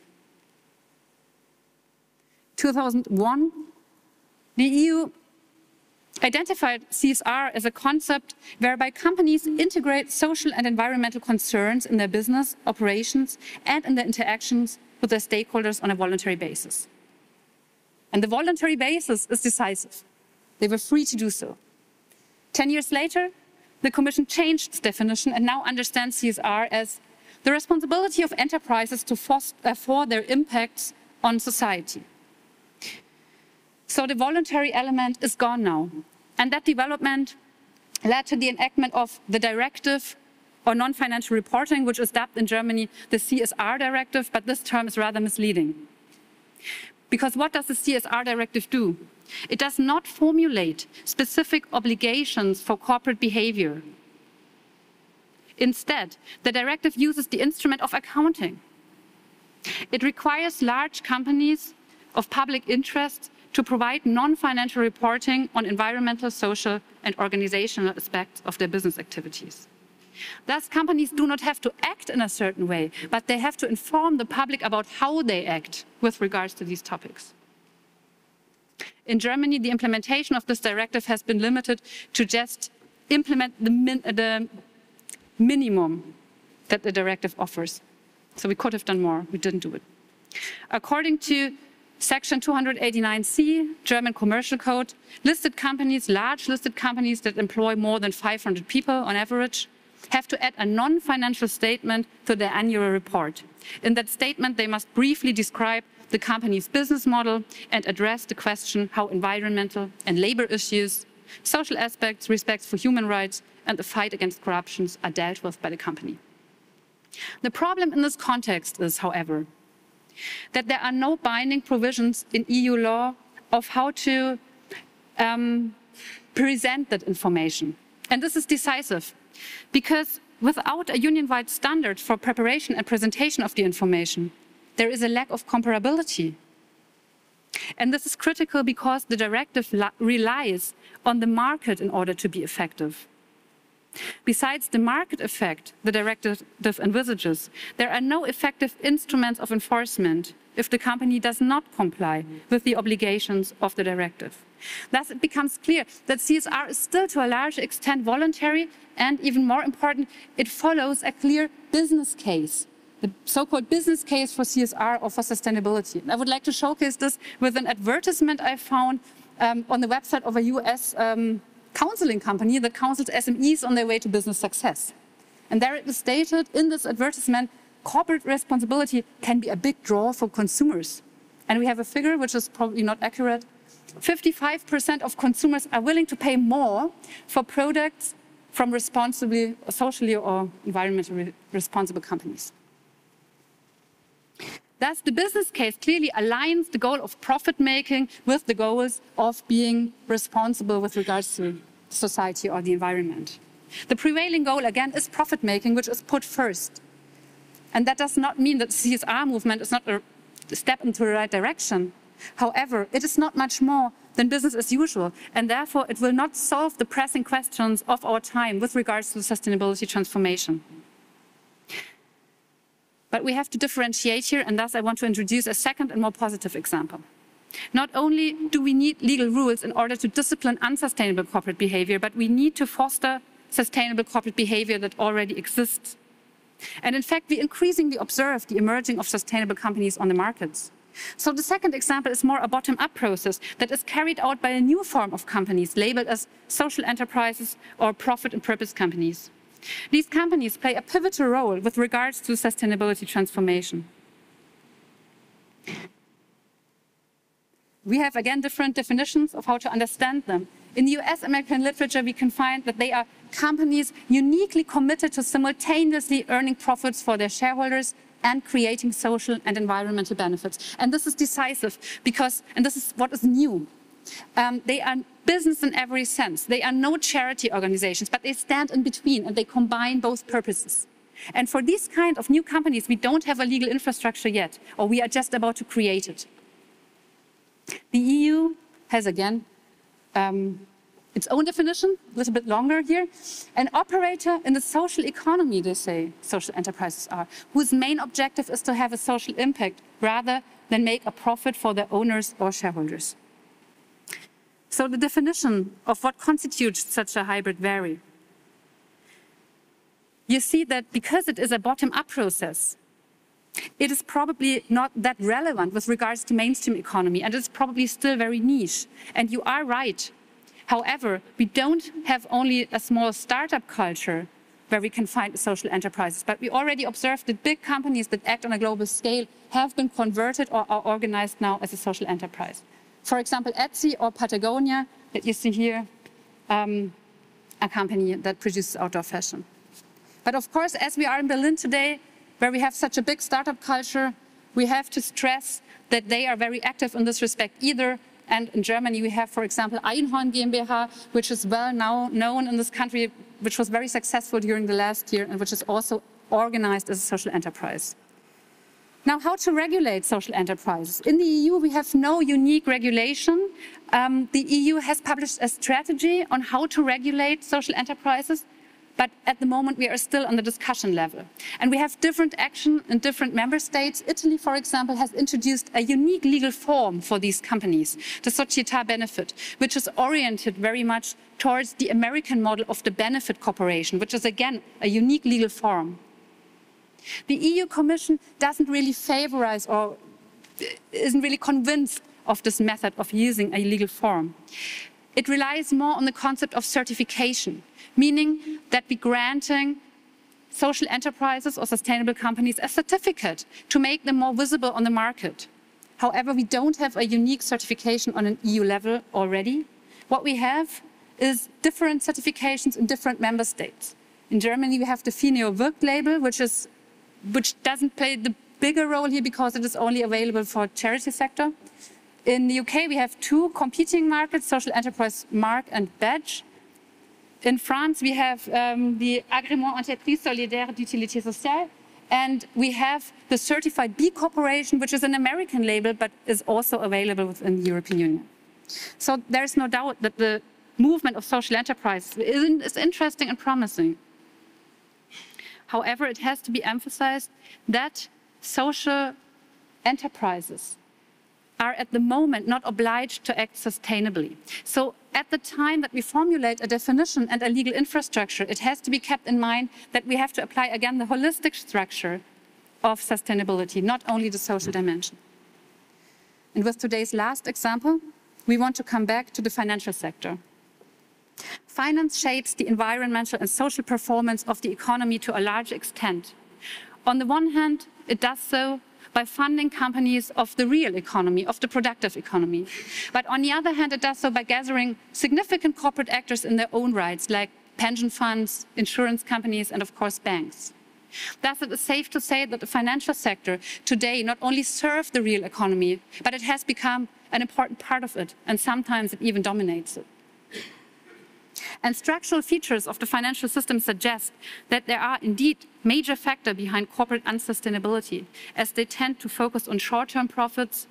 2001, the EU identified CSR as a concept whereby companies integrate social and environmental concerns in their business operations and in their interactions with their stakeholders on a voluntary basis. And the voluntary basis is decisive. They were free to do so. 10 years later, the Commission changed its definition and now understands CSR as the responsibility of enterprises to for their impacts on society. So the voluntary element is gone now. And that development led to the enactment of the directive or non-financial reporting, which is dubbed in Germany the CSR directive, but this term is rather misleading. Because what does the CSR directive do? It does not formulate specific obligations for corporate behavior. Instead, the directive uses the instrument of accounting. It requires large companies of public interest to provide non-financial reporting on environmental, social, and organizational aspects of their business activities. Thus, companies do not have to act in a certain way, but they have to inform the public about how they act with regards to these topics. In Germany, the implementation of this directive has been limited to just implement the minimum that the directive offers. So we could have done more, we didn't do it. According to Section 289C, German Commercial Code, listed companies, large listed companies that employ more than 500 people on average, have to add a non-financial statement to their annual report. In that statement, they must briefly describe the company's business model and address the question how environmental and labor issues, social aspects, respect for human rights, and the fight against corruption are dealt with by the company. The problem in this context is, however, that there are no binding provisions in EU law of how to present that information. And this is decisive, because without a union-wide standard for preparation and presentation of the information, there is a lack of comparability. And this is critical because the directive relies on the market in order to be effective. Besides the market effect the directive envisages, there are no effective instruments of enforcement if the company does not comply with the obligations of the directive. Thus, it becomes clear that CSR is still to a large extent voluntary, and even more important, it follows a clear business case, the so-called business case for CSR or for sustainability. And I would like to showcase this with an advertisement I found on the website of a US counseling company that counsels SMEs on their way to business success. And there it was stated in this advertisement, corporate responsibility can be a big draw for consumers. And we have a figure which is probably not accurate. 55% of consumers are willing to pay more for products from responsibly, socially or environmentally responsible companies. Thus, the business case clearly aligns the goal of profit-making with the goals of being responsible with regards to society or the environment. The prevailing goal, again, is profit-making, which is put first. And that does not mean that the CSR movement is not a step into the right direction. However, it is not much more than business as usual, and therefore it will not solve the pressing questions of our time with regards to sustainability transformation. But we have to differentiate here, and thus I want to introduce a second and more positive example. Not only do we need legal rules in order to discipline unsustainable corporate behavior, but we need to foster sustainable corporate behavior that already exists. And in fact, we increasingly observe the emerging of sustainable companies on the markets. So the second example is more a bottom-up process that is carried out by a new form of companies labeled as social enterprises or profit and purpose companies. These companies play a pivotal role with regards to sustainability transformation. We have, again, different definitions of how to understand them. In the US American literature, we can find that they are companies uniquely committed to simultaneously earning profits for their shareholders and creating social and environmental benefits. And this is decisive because, and this is what is new, they are business in every sense. They are no charity organizations, but they stand in between and they combine both purposes. And for these kind of new companies, we don't have a legal infrastructure yet, or we are just about to create it. The EU has, again, its own definition, a little bit longer here. An operator in the social economy, they say social enterprises are, whose main objective is to have a social impact rather than make a profit for their owners or shareholders. So the definition of what constitutes such a hybrid vary. You see that because it is a bottom-up process, it is probably not that relevant with regards to mainstream economy, and it's probably still very niche. And you are right. However, we don't have only a small startup culture where we can find social enterprises, but we already observed that big companies that act on a global scale have been converted or are organized now as a social enterprise. For example, Etsy or Patagonia, that you see here, a company that produces outdoor fashion. But of course, as we are in Berlin today, where we have such a big startup culture, we have to stress that they are very active in this respect either. And in Germany, we have, for example, Einhorn GmbH, which is well now known in this country, which was very successful during the last year and which is also organized as a social enterprise. Now, how to regulate social enterprises? In the EU, we have no unique regulation. The EU has published a strategy on how to regulate social enterprises, but at the moment we are still on the discussion level. And we have different action in different member states. Italy, for example, has introduced a unique legal form for these companies, the Società Benefit, which is oriented very much towards the American model of the benefit corporation, which is again a unique legal form. The EU Commission doesn't really favorize or isn't really convinced of this method of using a legal form. It relies more on the concept of certification, meaning that we're granting social enterprises or sustainable companies a certificate to make them more visible on the market. However, we don't have a unique certification on an EU level already. What we have is different certifications in different member states. In Germany, we have the FINEO Wirkt label, which doesn't play the bigger role here because it is only available for charity sector. In the UK, we have two competing markets, Social Enterprise Mark and Badge. In France, we have the Agrément Entreprise Solidaire d'Utilité Sociale, and we have the Certified B Corporation, which is an American label, but is also available within the European Union. So there's no doubt that the movement of social enterprise is interesting and promising. However, it has to be emphasized that social enterprises are at the moment not obliged to act sustainably. So at the time that we formulate a definition and a legal infrastructure, it has to be kept in mind that we have to apply again the holistic structure of sustainability, not only the social dimension. And with today's last example, we want to come back to the financial sector. Finance shapes the environmental and social performance of the economy to a large extent. On the one hand, it does so by funding companies of the real economy, of the productive economy. But on the other hand, it does so by gathering significant corporate actors in their own rights, like pension funds, insurance companies, and of course banks. Thus, it is safe to say that the financial sector today not only serves the real economy, but it has become an important part of it, and sometimes it even dominates it. And structural features of the financial system suggest that there are indeed major factors behind corporate unsustainability, as they tend to focus on short-term profits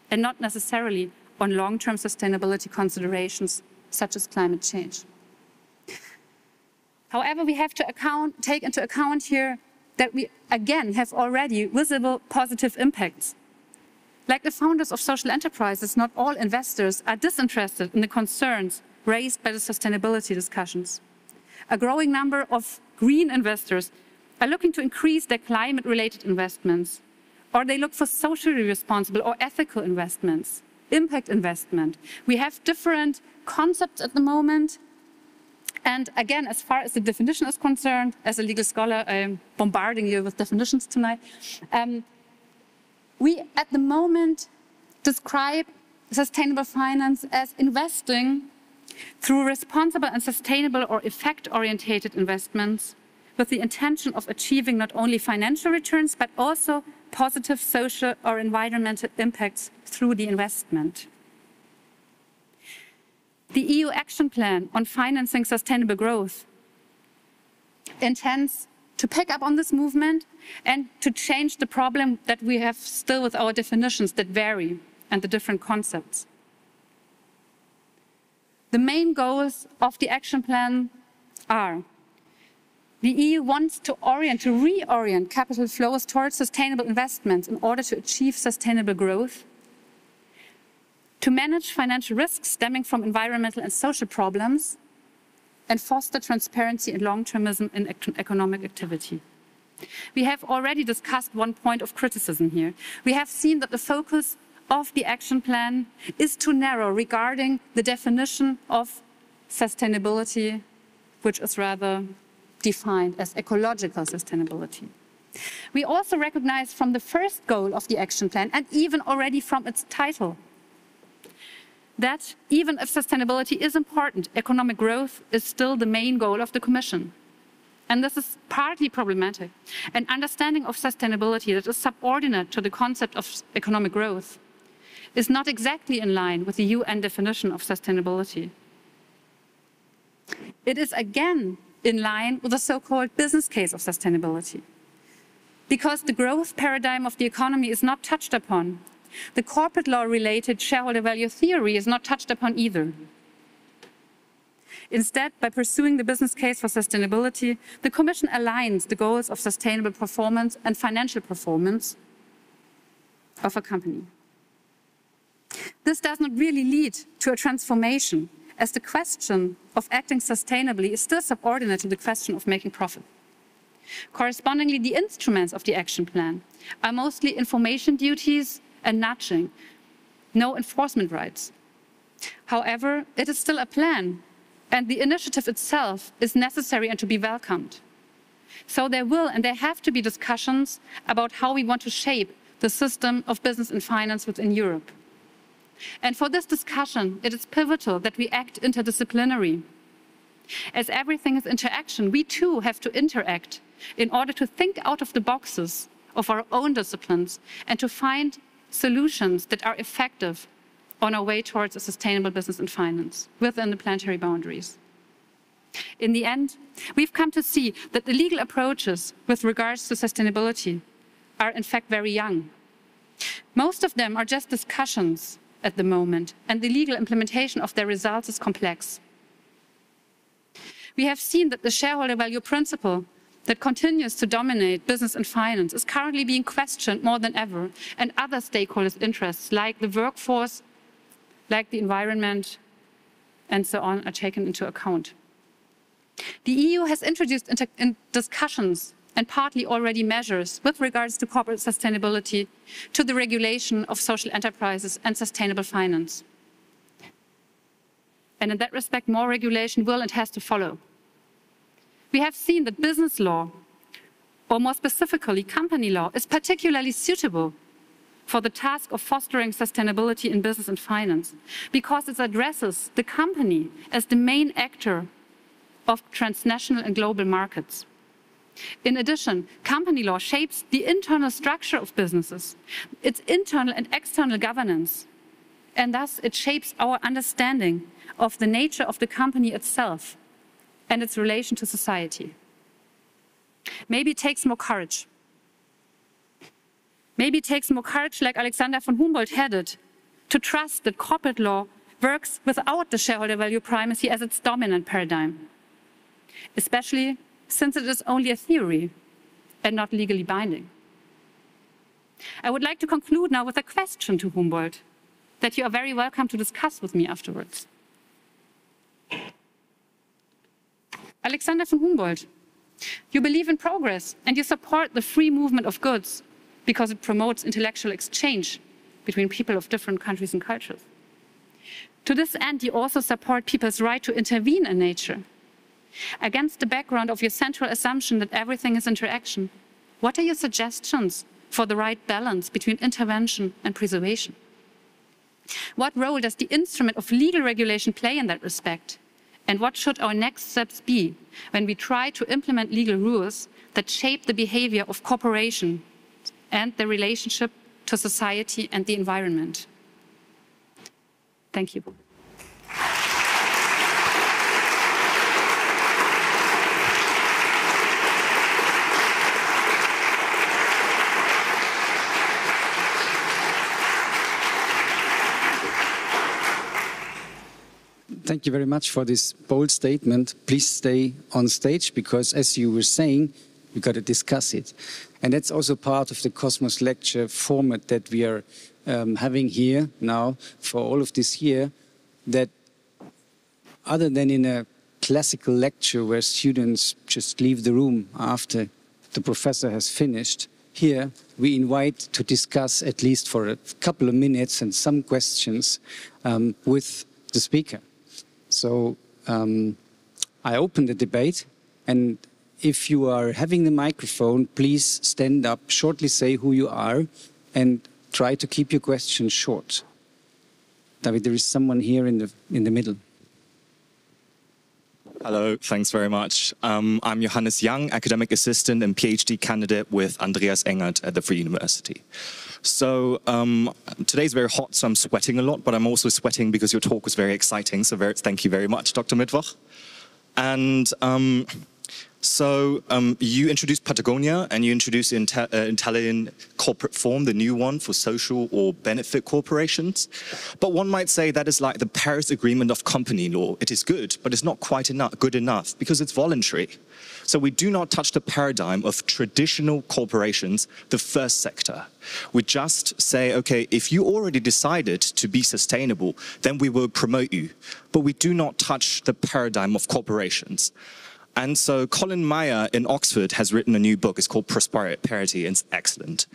and not necessarily on long-term sustainability considerations, such as climate change. However, we have to take into account here that we, again, have already visible positive impacts. Like the founders of social enterprises, not all investors are disinterested in the concerns raised by the sustainability discussions. A growing number of green investors are looking to increase their climate-related investments, or they look for socially responsible or ethical investments, impact investment. We have different concepts at the moment. And again, as far as the definition is concerned, as a legal scholar, I'm bombarding you with definitions tonight. We, at the moment, describe sustainable finance as investing through responsible and sustainable or effect-orientated investments with the intention of achieving not only financial returns, but also positive social or environmental impacts through the investment. The EU Action Plan on Financing Sustainable Growth intends to pick up on this movement and to change the problem that we have still with our definitions that vary and the different concepts. The main goals of the action plan are: the EU wants to reorient capital flows towards sustainable investments in order to achieve sustainable growth, to manage financial risks stemming from environmental and social problems, and foster transparency and long-termism in economic activity. We have already discussed one point of criticism here. We have seen that the focus of the action plan is too narrow regarding the definition of sustainability, which is rather defined as ecological sustainability. We also recognize from the first goal of the action plan, and even already from its title, that even if sustainability is important, economic growth is still the main goal of the Commission. And this is partly problematic. An understanding of sustainability that is subordinate to the concept of economic growth is not exactly in line with the UN definition of sustainability. It is again in line with the so-called business case of sustainability. Because the growth paradigm of the economy is not touched upon, the corporate law-related shareholder value theory is not touched upon either. Instead, by pursuing the business case for sustainability, the Commission aligns the goals of sustainable performance and financial performance of a company. This does not really lead to a transformation, as the question of acting sustainably is still subordinate to the question of making profit. Correspondingly, the instruments of the action plan are mostly information duties and nudging, no enforcement rights. However, it is still a plan, and the initiative itself is necessary and to be welcomed. So there will and there have to be discussions about how we want to shape the system of business and finance within Europe. And for this discussion, it is pivotal that we act interdisciplinary. As everything is interaction, we too have to interact in order to think out of the boxes of our own disciplines and to find solutions that are effective on our way towards a sustainable business and finance within the planetary boundaries. In the end, we've come to see that the legal approaches with regards to sustainability are in fact very young. Most of them are just discussions at the moment, and the legal implementation of their results is complex. We have seen that the shareholder value principle that continues to dominate business and finance is currently being questioned more than ever, and other stakeholders' interests like the workforce, like the environment, and so on, are taken into account. The EU has introduced discussions and partly already measures with regards to corporate sustainability to the regulation of social enterprises and sustainable finance. And in that respect, more regulation will and has to follow. We have seen that business law, or more specifically company law, is particularly suitable for the task of fostering sustainability in business and finance, because it addresses the company as the main actor of transnational and global markets. In addition, company law shapes the internal structure of businesses, its internal and external governance, and thus it shapes our understanding of the nature of the company itself and its relation to society. Maybe it takes more courage. Maybe it takes more courage, like Alexander von Humboldt had it, to trust that corporate law works without the shareholder value primacy as its dominant paradigm, especially since it is only a theory and not legally binding. I would like to conclude now with a question to Humboldt that you are very welcome to discuss with me afterwards. Alexander von Humboldt, you believe in progress and you support the free movement of goods because it promotes intellectual exchange between people of different countries and cultures. To this end, you also support people's right to intervene in nature. Against the background of your central assumption that everything is interaction, what are your suggestions for the right balance between intervention and preservation? What role does the instrument of legal regulation play in that respect? And what should our next steps be when we try to implement legal rules that shape the behavior of corporations and their relationship to society and the environment? Thank you. Thank you very much for this bold statement. Please stay on stage because, as you were saying, we got to discuss it. And that's also part of the Cosmos lecture format that we are having here now for all of this year, that other than in a classical lecture where students just leave the room after the professor has finished, here we invite to discuss at least for a couple of minutes and some questions with the speaker. So I open the debate, and if you are having the microphone, please stand up, shortly say who you are, and try to keep your questions short. David, there is someone here in the middle. Hello, thanks very much. I'm Johannes Young, academic assistant and PhD candidate with Andreas Engert at the Free University. So today's very hot, so I'm sweating a lot, but I'm also sweating because your talk was very exciting. So thank you very much, Dr. Mittwoch. And you introduced Patagonia and you introduced the Italian corporate form, the new one for social or benefit corporations. But one might say that is like the Paris Agreement of company law. It is good, but it's not quite good enough because it's voluntary. So we do not touch the paradigm of traditional corporations, the first sector. We just say, okay, if you already decided to be sustainable, then we will promote you. But we do not touch the paradigm of corporations. And so Colin Meyer in Oxford has written a new book. It's called Prosperity, and it's excellent.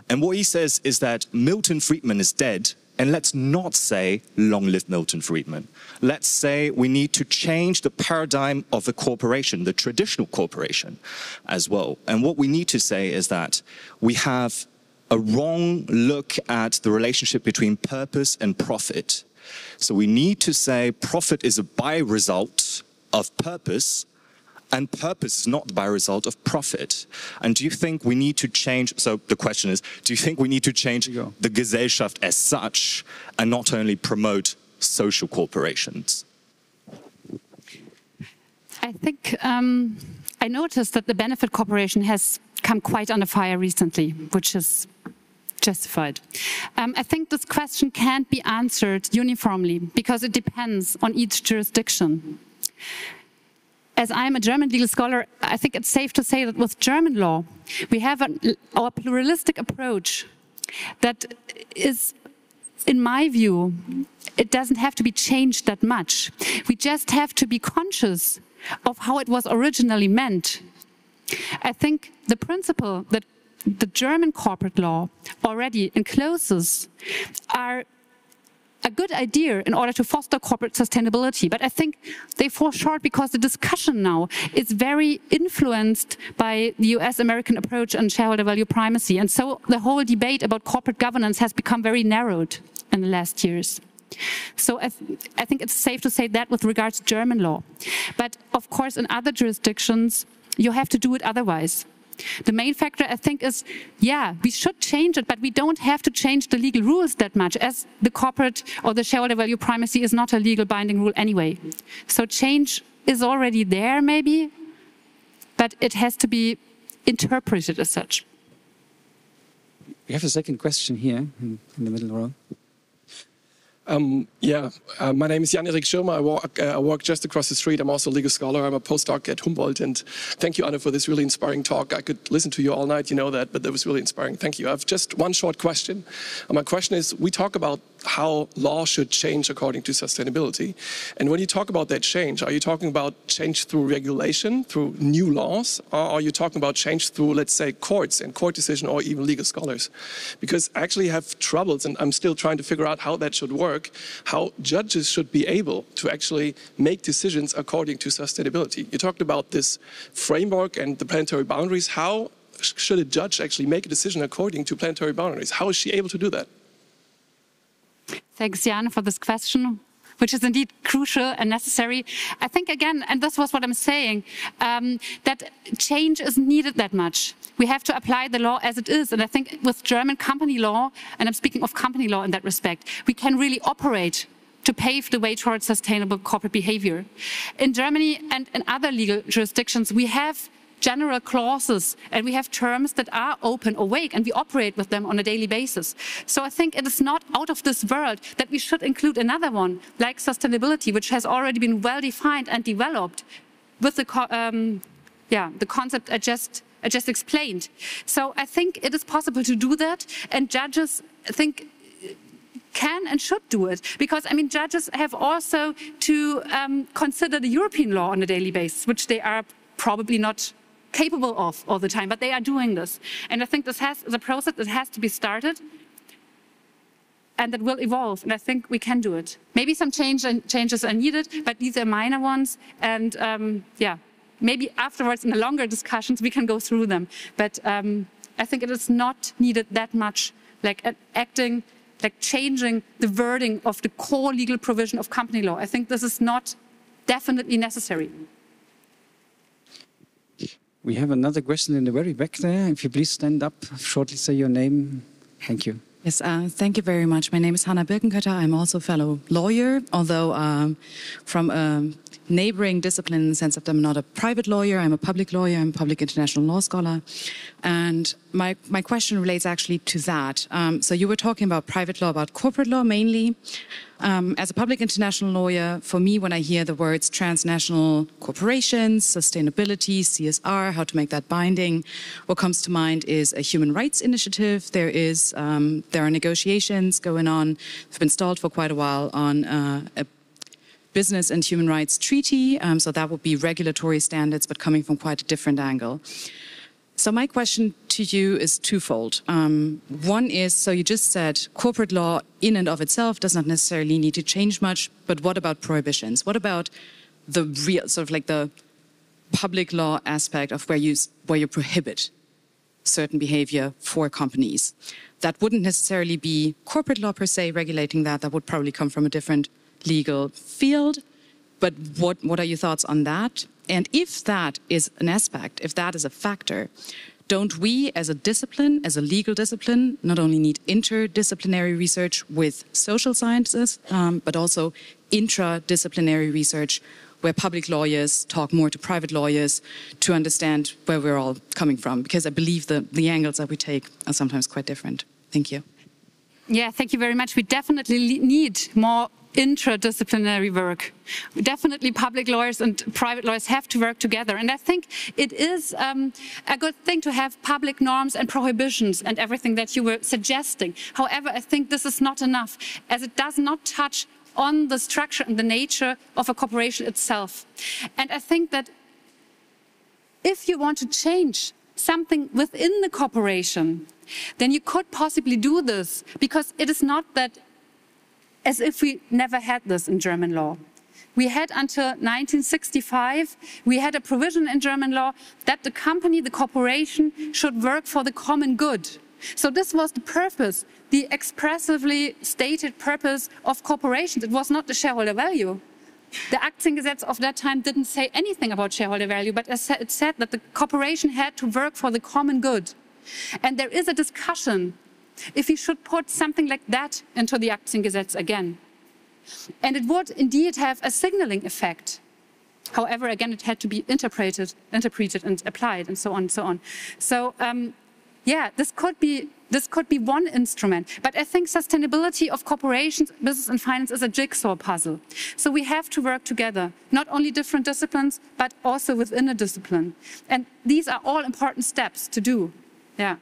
And what he says is that Milton Friedman is dead, and let's not say, long live Milton Friedman. Let's say we need to change the paradigm of a corporation, the traditional corporation as well. And what we need to say is that we have a wrong look at the relationship between purpose and profit. So we need to say profit is a by-result of purpose, and purpose is not by result of profit. And do you think we need to change, so the question is, do you think we need to change the Gesellschaft as such and not only promote social corporations? I think I noticed that the benefit corporation has come quite under fire recently, which is justified. I think this question can't be answered uniformly because it depends on each jurisdiction. As I'm a German legal scholar, I think it's safe to say that with German law, we have our pluralistic approach that is, in my view, it doesn't have to be changed that much. We just have to be conscious of how it was originally meant. I think the principle that the German corporate law already encloses are a good idea in order to foster corporate sustainability. But I think they fall short because the discussion now is very influenced by the US-American approach on shareholder value primacy. And so the whole debate about corporate governance has become very narrowed in the last years. So I think it's safe to say that with regards to German law. But of course, in other jurisdictions, you have to do it otherwise. The main factor, I think, is, yeah, we should change it, but we don't have to change the legal rules that much, as the corporate or the shareholder value primacy is not a legal binding rule anyway. So change is already there, maybe, but it has to be interpreted as such. We have a second question here in the middle row. My name is Jan-Erik Schirmer. I work just across the street. I'm also a legal scholar. I'm a postdoc at Humboldt. And thank you, Anna, for this really inspiring talk. I could listen to you all night, you know that, but that was really inspiring. Thank you. I have just one short question. My question is, we talk about how law should change according to sustainability. And when you talk about that change, are you talking about change through regulation, through new laws, or are you talking about change through, let's say, courts and court decision, or even legal scholars? Because I actually have troubles, and I'm still trying to figure out how that should work, how judges should be able to actually make decisions according to sustainability. You talked about this framework and the planetary boundaries. How should a judge actually make a decision according to planetary boundaries? How is she able to do that? Thanks, Jan, for this question, which is indeed crucial and necessary. I think, again, and this was what I'm saying, that change isn't needed that much. We have to apply the law as it is. And I think with German company law, and I'm speaking of company law in that respect, we can really operate to pave the way towards sustainable corporate behavior. In Germany and in other legal jurisdictions, we have general clauses and we have terms that are open, awake, and we operate with them on a daily basis. So I think it is not out of this world that we should include another one, like sustainability, which has already been well defined and developed with the concept I just explained. So I think it is possible to do that, and judges, I think, can and should do it, because I mean judges have also to consider the European law on a daily basis, which they are probably not capable of all the time, but they are doing this. And I think this is a process that has to be started and that will evolve, and I think we can do it. Maybe some changes are needed, but these are minor ones, and maybe afterwards in the longer discussions we can go through them. But I think it is not needed that much, like acting like changing the wording of the core legal provision of company law. I think this is not definitely necessary. We have another question in the very back there. If you please stand up, shortly say your name. Thank you. Yes, thank you very much. My name is Hanna Birkenkötter. I'm also a fellow lawyer, although from a neighboring discipline in the sense that I'm not a private lawyer, I'm a public lawyer, I'm a public international law scholar. And my question relates actually to that. So you were talking about private law, about corporate law mainly. As a public international lawyer, for me, when I hear the words transnational corporations, sustainability, CSR, how to make that binding, what comes to mind is a human rights initiative. There are negotiations going on, have been stalled for quite a while on a business and human rights treaty. So that would be regulatory standards, but coming from quite a different angle. So my question to you is twofold. One is, so you just said corporate law in and of itself does not necessarily need to change much, but what about prohibitions? What about the real, sort of like the public law aspect of where you prohibit certain behavior for companies? That wouldn't necessarily be corporate law per se regulating that. That would probably come from a different legal field. But what are your thoughts on that? And if that is an aspect, if that is a factor, don't we as a discipline, as a legal discipline, not only need interdisciplinary research with social sciences, but also intradisciplinary research where public lawyers talk more to private lawyers to understand where we're all coming from? Because I believe the angles that we take are sometimes quite different. Thank you. Yeah, thank you very much. We definitely need more intradisciplinary work. Definitely public lawyers and private lawyers have to work together. And I think it is a good thing to have public norms and prohibitions and everything that you were suggesting. However, I think this is not enough, as it does not touch on the structure and the nature of a corporation itself. And I think that if you want to change something within the corporation, then you could possibly do this, because it is not that as if we never had this in German law. We had until 1965, we had a provision in German law that the company, the corporation, should work for the common good. So this was the purpose, the expressively stated purpose of corporations. It was not the shareholder value. The Aktiengesetz of that time didn't say anything about shareholder value, but it said that the corporation had to work for the common good. And there is a discussion if we should put something like that into the Aktiengesetz again. And it would indeed have a signaling effect. However, again, it had to be interpreted and applied, and so on and so on. So, yeah, this could be one instrument. But I think sustainability of corporations, business and finance is a jigsaw puzzle. So we have to work together, not only different disciplines, but also within a discipline. And these are all important steps to do. Yeah.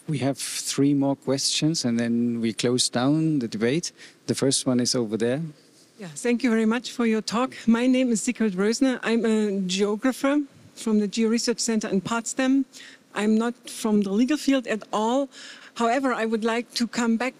We have 3 more questions and then we close down the debate. The first one is over there. Yeah, thank you very much for your talk. My name is Sigrid Rösner. I'm a geographer from the Geo Research Center in Potsdam. I'm not from the legal field at all. However, I would like to come back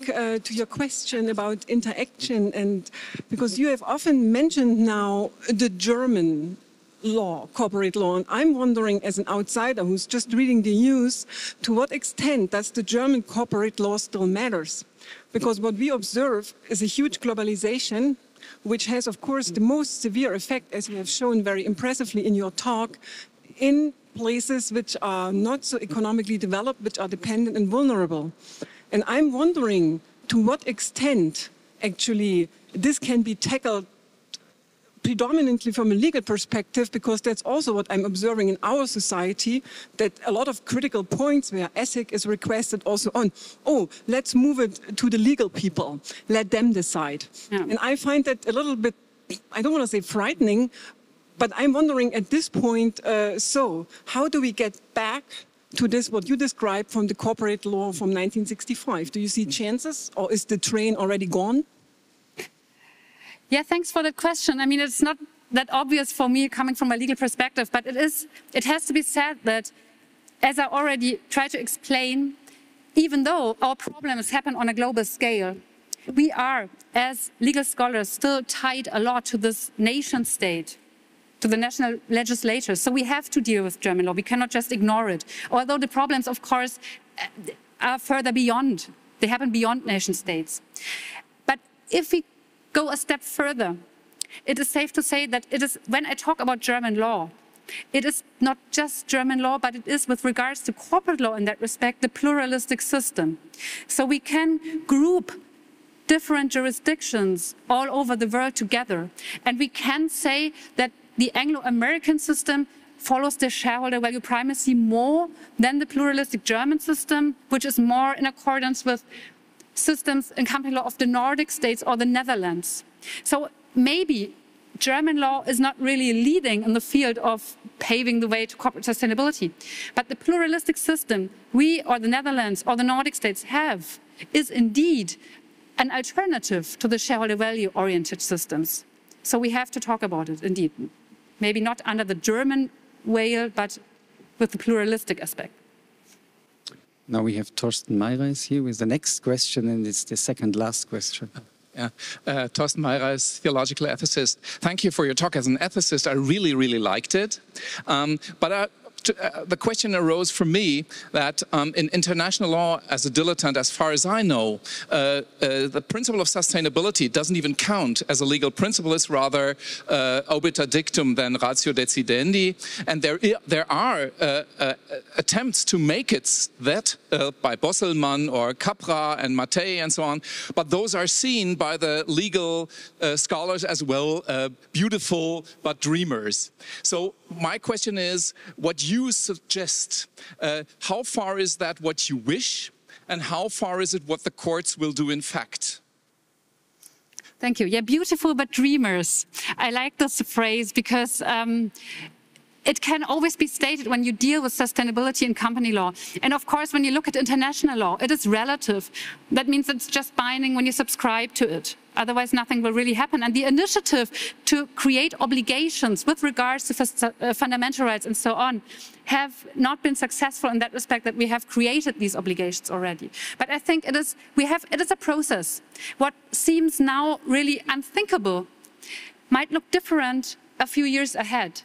to your question about interaction, and because you have often mentioned now the German law, corporate law, and I'm wondering, as an outsider who's just reading the news, to what extent does the German corporate law still matters? Because what we observe is a huge globalization, which has, of course, the most severe effect, as you have shown very impressively in your talk, in places which are not so economically developed, which are dependent and vulnerable. And I'm wondering to what extent, actually, this can be tackled predominantly from a legal perspective, because that's also what I'm observing in our society, that a lot of critical points where ethic is requested also on, oh, let's move it to the legal people, let them decide. Yeah. And I find that a little bit, I don't want to say frightening, but I'm wondering at this point, so how do we get back to this, what you described from the corporate law from 1965? Do you see chances, or is the train already gone? Yeah, thanks for the question. I mean, it's not that obvious for me coming from a legal perspective, but it has to be said that, as I already tried to explain, even though our problems happen on a global scale, we are, as legal scholars, still tied a lot to this nation state, to the national legislatures. So we have to deal with German law. We cannot just ignore it. Although the problems, of course, are further beyond They happen beyond nation states. But if we go a step further, it is safe to say that it is, when I talk about German law, it is not just German law, but it is, with regards to corporate law in that respect, the pluralistic system. So we can group different jurisdictions all over the world together. And we can say that the Anglo-American system follows the shareholder value primacy more than the pluralistic German system, which is more in accordance with systems in company law of the Nordic states or the Netherlands. So maybe German law is not really leading in the field of paving the way to corporate sustainability. But the pluralistic system we or the Netherlands or the Nordic states have is indeed an alternative to the shareholder value oriented systems. So we have to talk about it, indeed. Maybe not under the German way, but with the pluralistic aspect. Now we have Thorsten Meyreis here with the next question, and it's the second last question. Yeah. Thorsten Meyreis, theological ethicist. Thank you for your talk. As an ethicist, I really, really liked it. The question arose for me that in international law, as a dilettante, as far as I know, the principle of sustainability doesn't even count as a legal principle. It's rather obiter dictum than ratio decidendi. And there are attempts to make it that by Bosselmann or Capra and Mattei and so on. But those are seen by the legal scholars as well, beautiful but dreamers. So my question is, what you suggest, how far is that what you wish, and how far is it what the courts will do in fact? Thank you. Yeah, beautiful but dreamers. I like this phrase because it can always be stated when you deal with sustainability in company law. And of course, when you look at international law, it is relative. That means it's just binding when you subscribe to it. Otherwise, nothing will really happen. And the initiative to create obligations with regards to fundamental rights and so on have not been successful in that respect, that we have created these obligations already. But I think it is a process. What seems now really unthinkable might look different a few years ahead.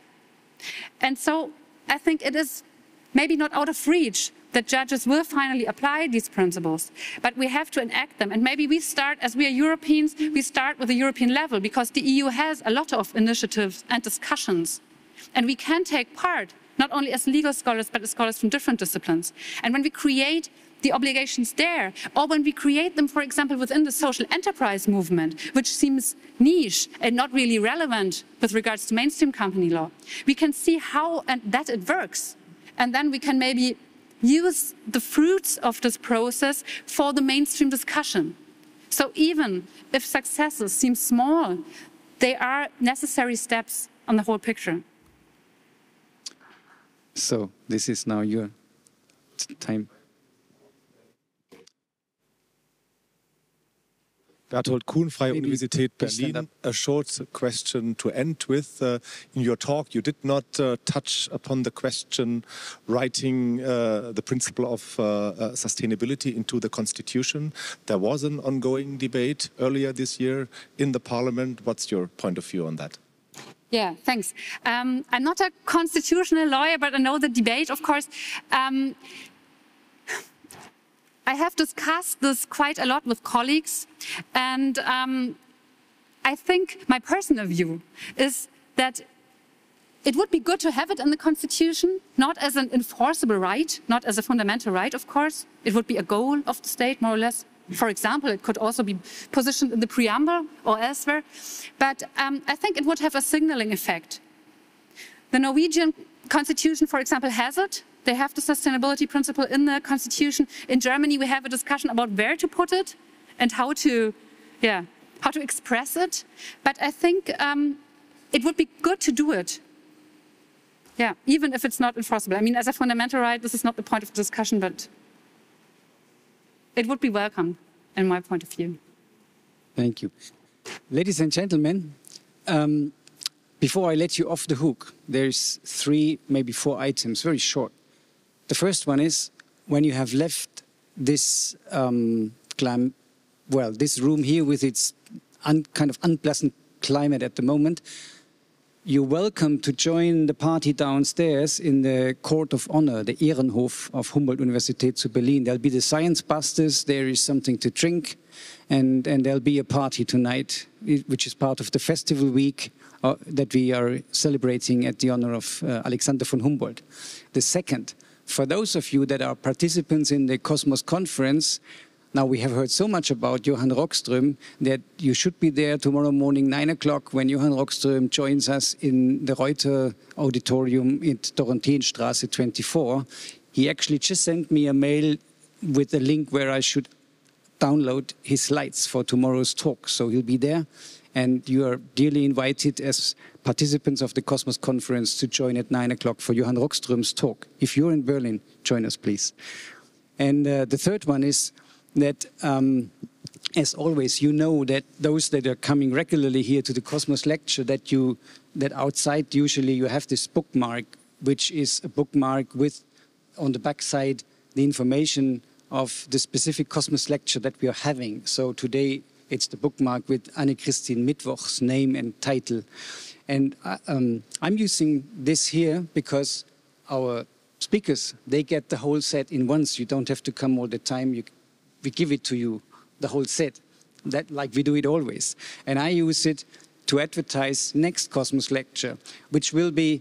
And so I think it is maybe not out of reach that judges will finally apply these principles, but we have to enact them. And maybe we start, as we are Europeans, we start with the European level, because the EU has a lot of initiatives and discussions. And we can take part, not only as legal scholars, but as scholars from different disciplines. And when we create the obligations there, or when we create them, for example, within the social enterprise movement, which seems niche and not really relevant with regards to mainstream company law, we can see how and that it works. And then we can maybe use the fruits of this process for the mainstream discussion. So even if successes seem small, they are necessary steps on the whole picture. So this is now your time. Berthold Kuhn, Freie Universität Berlin. A short question to end with. In your talk, you did not touch upon the question writing the principle of sustainability into the Constitution. There was an ongoing debate earlier this year in the Parliament. What's your point of view on that? Yeah, thanks. I'm not a constitutional lawyer, but I know the debate, of course. I have discussed this quite a lot with colleagues, and I think my personal view is that it would be good to have it in the Constitution, not as an enforceable right, not as a fundamental right, of course. It would be a goal of the state, more or less. For example, it could also be positioned in the preamble or elsewhere. But I think it would have a signaling effect. The Norwegian Constitution, for example, has it. They have the sustainability principle in the Constitution. In Germany, we have a discussion about where to put it and how to express it. But I think it would be good to do it. Yeah, even if it's not enforceable. I mean, as a fundamental right, this is not the point of discussion, but it would be welcome, in my point of view. Thank you. Ladies and gentlemen, before I let you off the hook, there's 3, maybe 4 items, very short. The first one is, when you have left this this room here with its kind of unpleasant climate at the moment, you're welcome to join the party downstairs in the Court of Honor, the Ehrenhof of Humboldt-Universität zu Berlin. There'll be the Science Busters, there is something to drink, and there'll be a party tonight, which is part of the festival week that we are celebrating at the honor of Alexander von Humboldt. The second, for those of you that are participants in the Cosmos Conference, now we have heard so much about Johann Rockström that you should be there tomorrow morning, 9 o'clock, when Johann Rockström joins us in the Reuter Auditorium in Dorotheenstraße 24. He actually just sent me a mail with a link where I should download his slides for tomorrow's talk. So he'll be there, and you are dearly invited as participants of the Cosmos Conference to join at 9 o'clock for Johann Rockström's talk. If you're in Berlin, join us, please. And the third one is that, as always, you know that those that are coming regularly here to the Cosmos lecture, that outside usually you have this bookmark, which is a bookmark with, on the back side, the information of the specific Cosmos lecture that we are having. So today it's the bookmark with Anne-Christine Mittwoch's name and title. And I'm using this here because our speakers, they get the whole set in once. You don't have to come all the time. We give it to you, the whole set, that like we do it always. And I use it to advertise next Cosmos lecture, which will be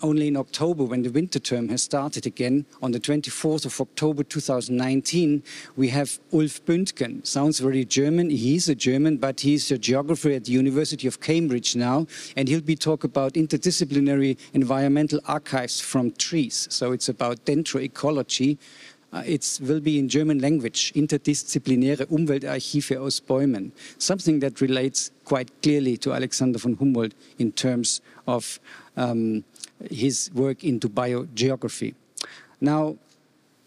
only in October, when the winter term has started again. On the 24th of October 2019, we have Ulf Bündgen. Sounds very German. He's a German, but he's a geographer at the University of Cambridge now, and he'll be talking about interdisciplinary environmental archives from trees. So it's about dendroecology. It will be in German language, interdisziplinäre Umweltarchive aus Bäumen, something that relates quite clearly to Alexander von Humboldt in terms of his work into biogeography. Now,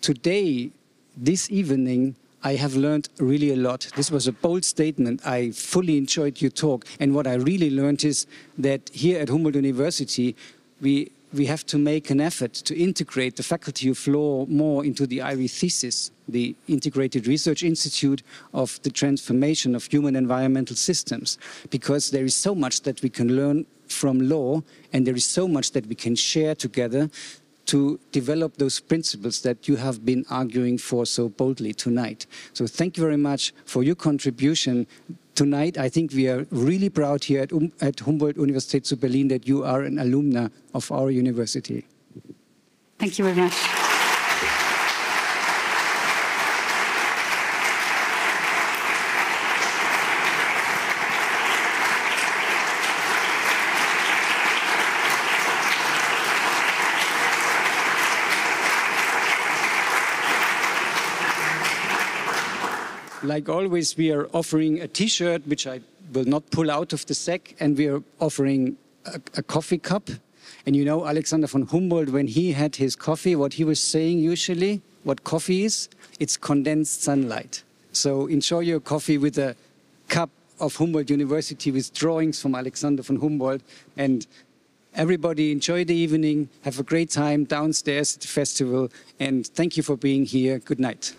today, this evening, I have learned really a lot. This was a bold statement. I fully enjoyed your talk. And what I really learned is that here at Humboldt University, we have to make an effort to integrate the Faculty of Law more into the IRI thesis, the Integrated Research Institute of the Transformation of Human Environmental Systems, because there is so much that we can learn from law, and there is so much that we can share together to develop those principles that you have been arguing for so boldly tonight. So thank you very much for your contribution tonight. I think we are really proud here at Humboldt-Universität zu Berlin that you are an alumna of our university. Thank you very much. Like always, we are offering a T-shirt, which I will not pull out of the sack, and we are offering a coffee cup. And you know, Alexander von Humboldt, when he had his coffee, what he was saying usually, what coffee is, it's condensed sunlight. So enjoy your coffee with a cup of Humboldt University with drawings from Alexander von Humboldt. And everybody enjoy the evening, have a great time downstairs at the festival, and thank you for being here. Good night.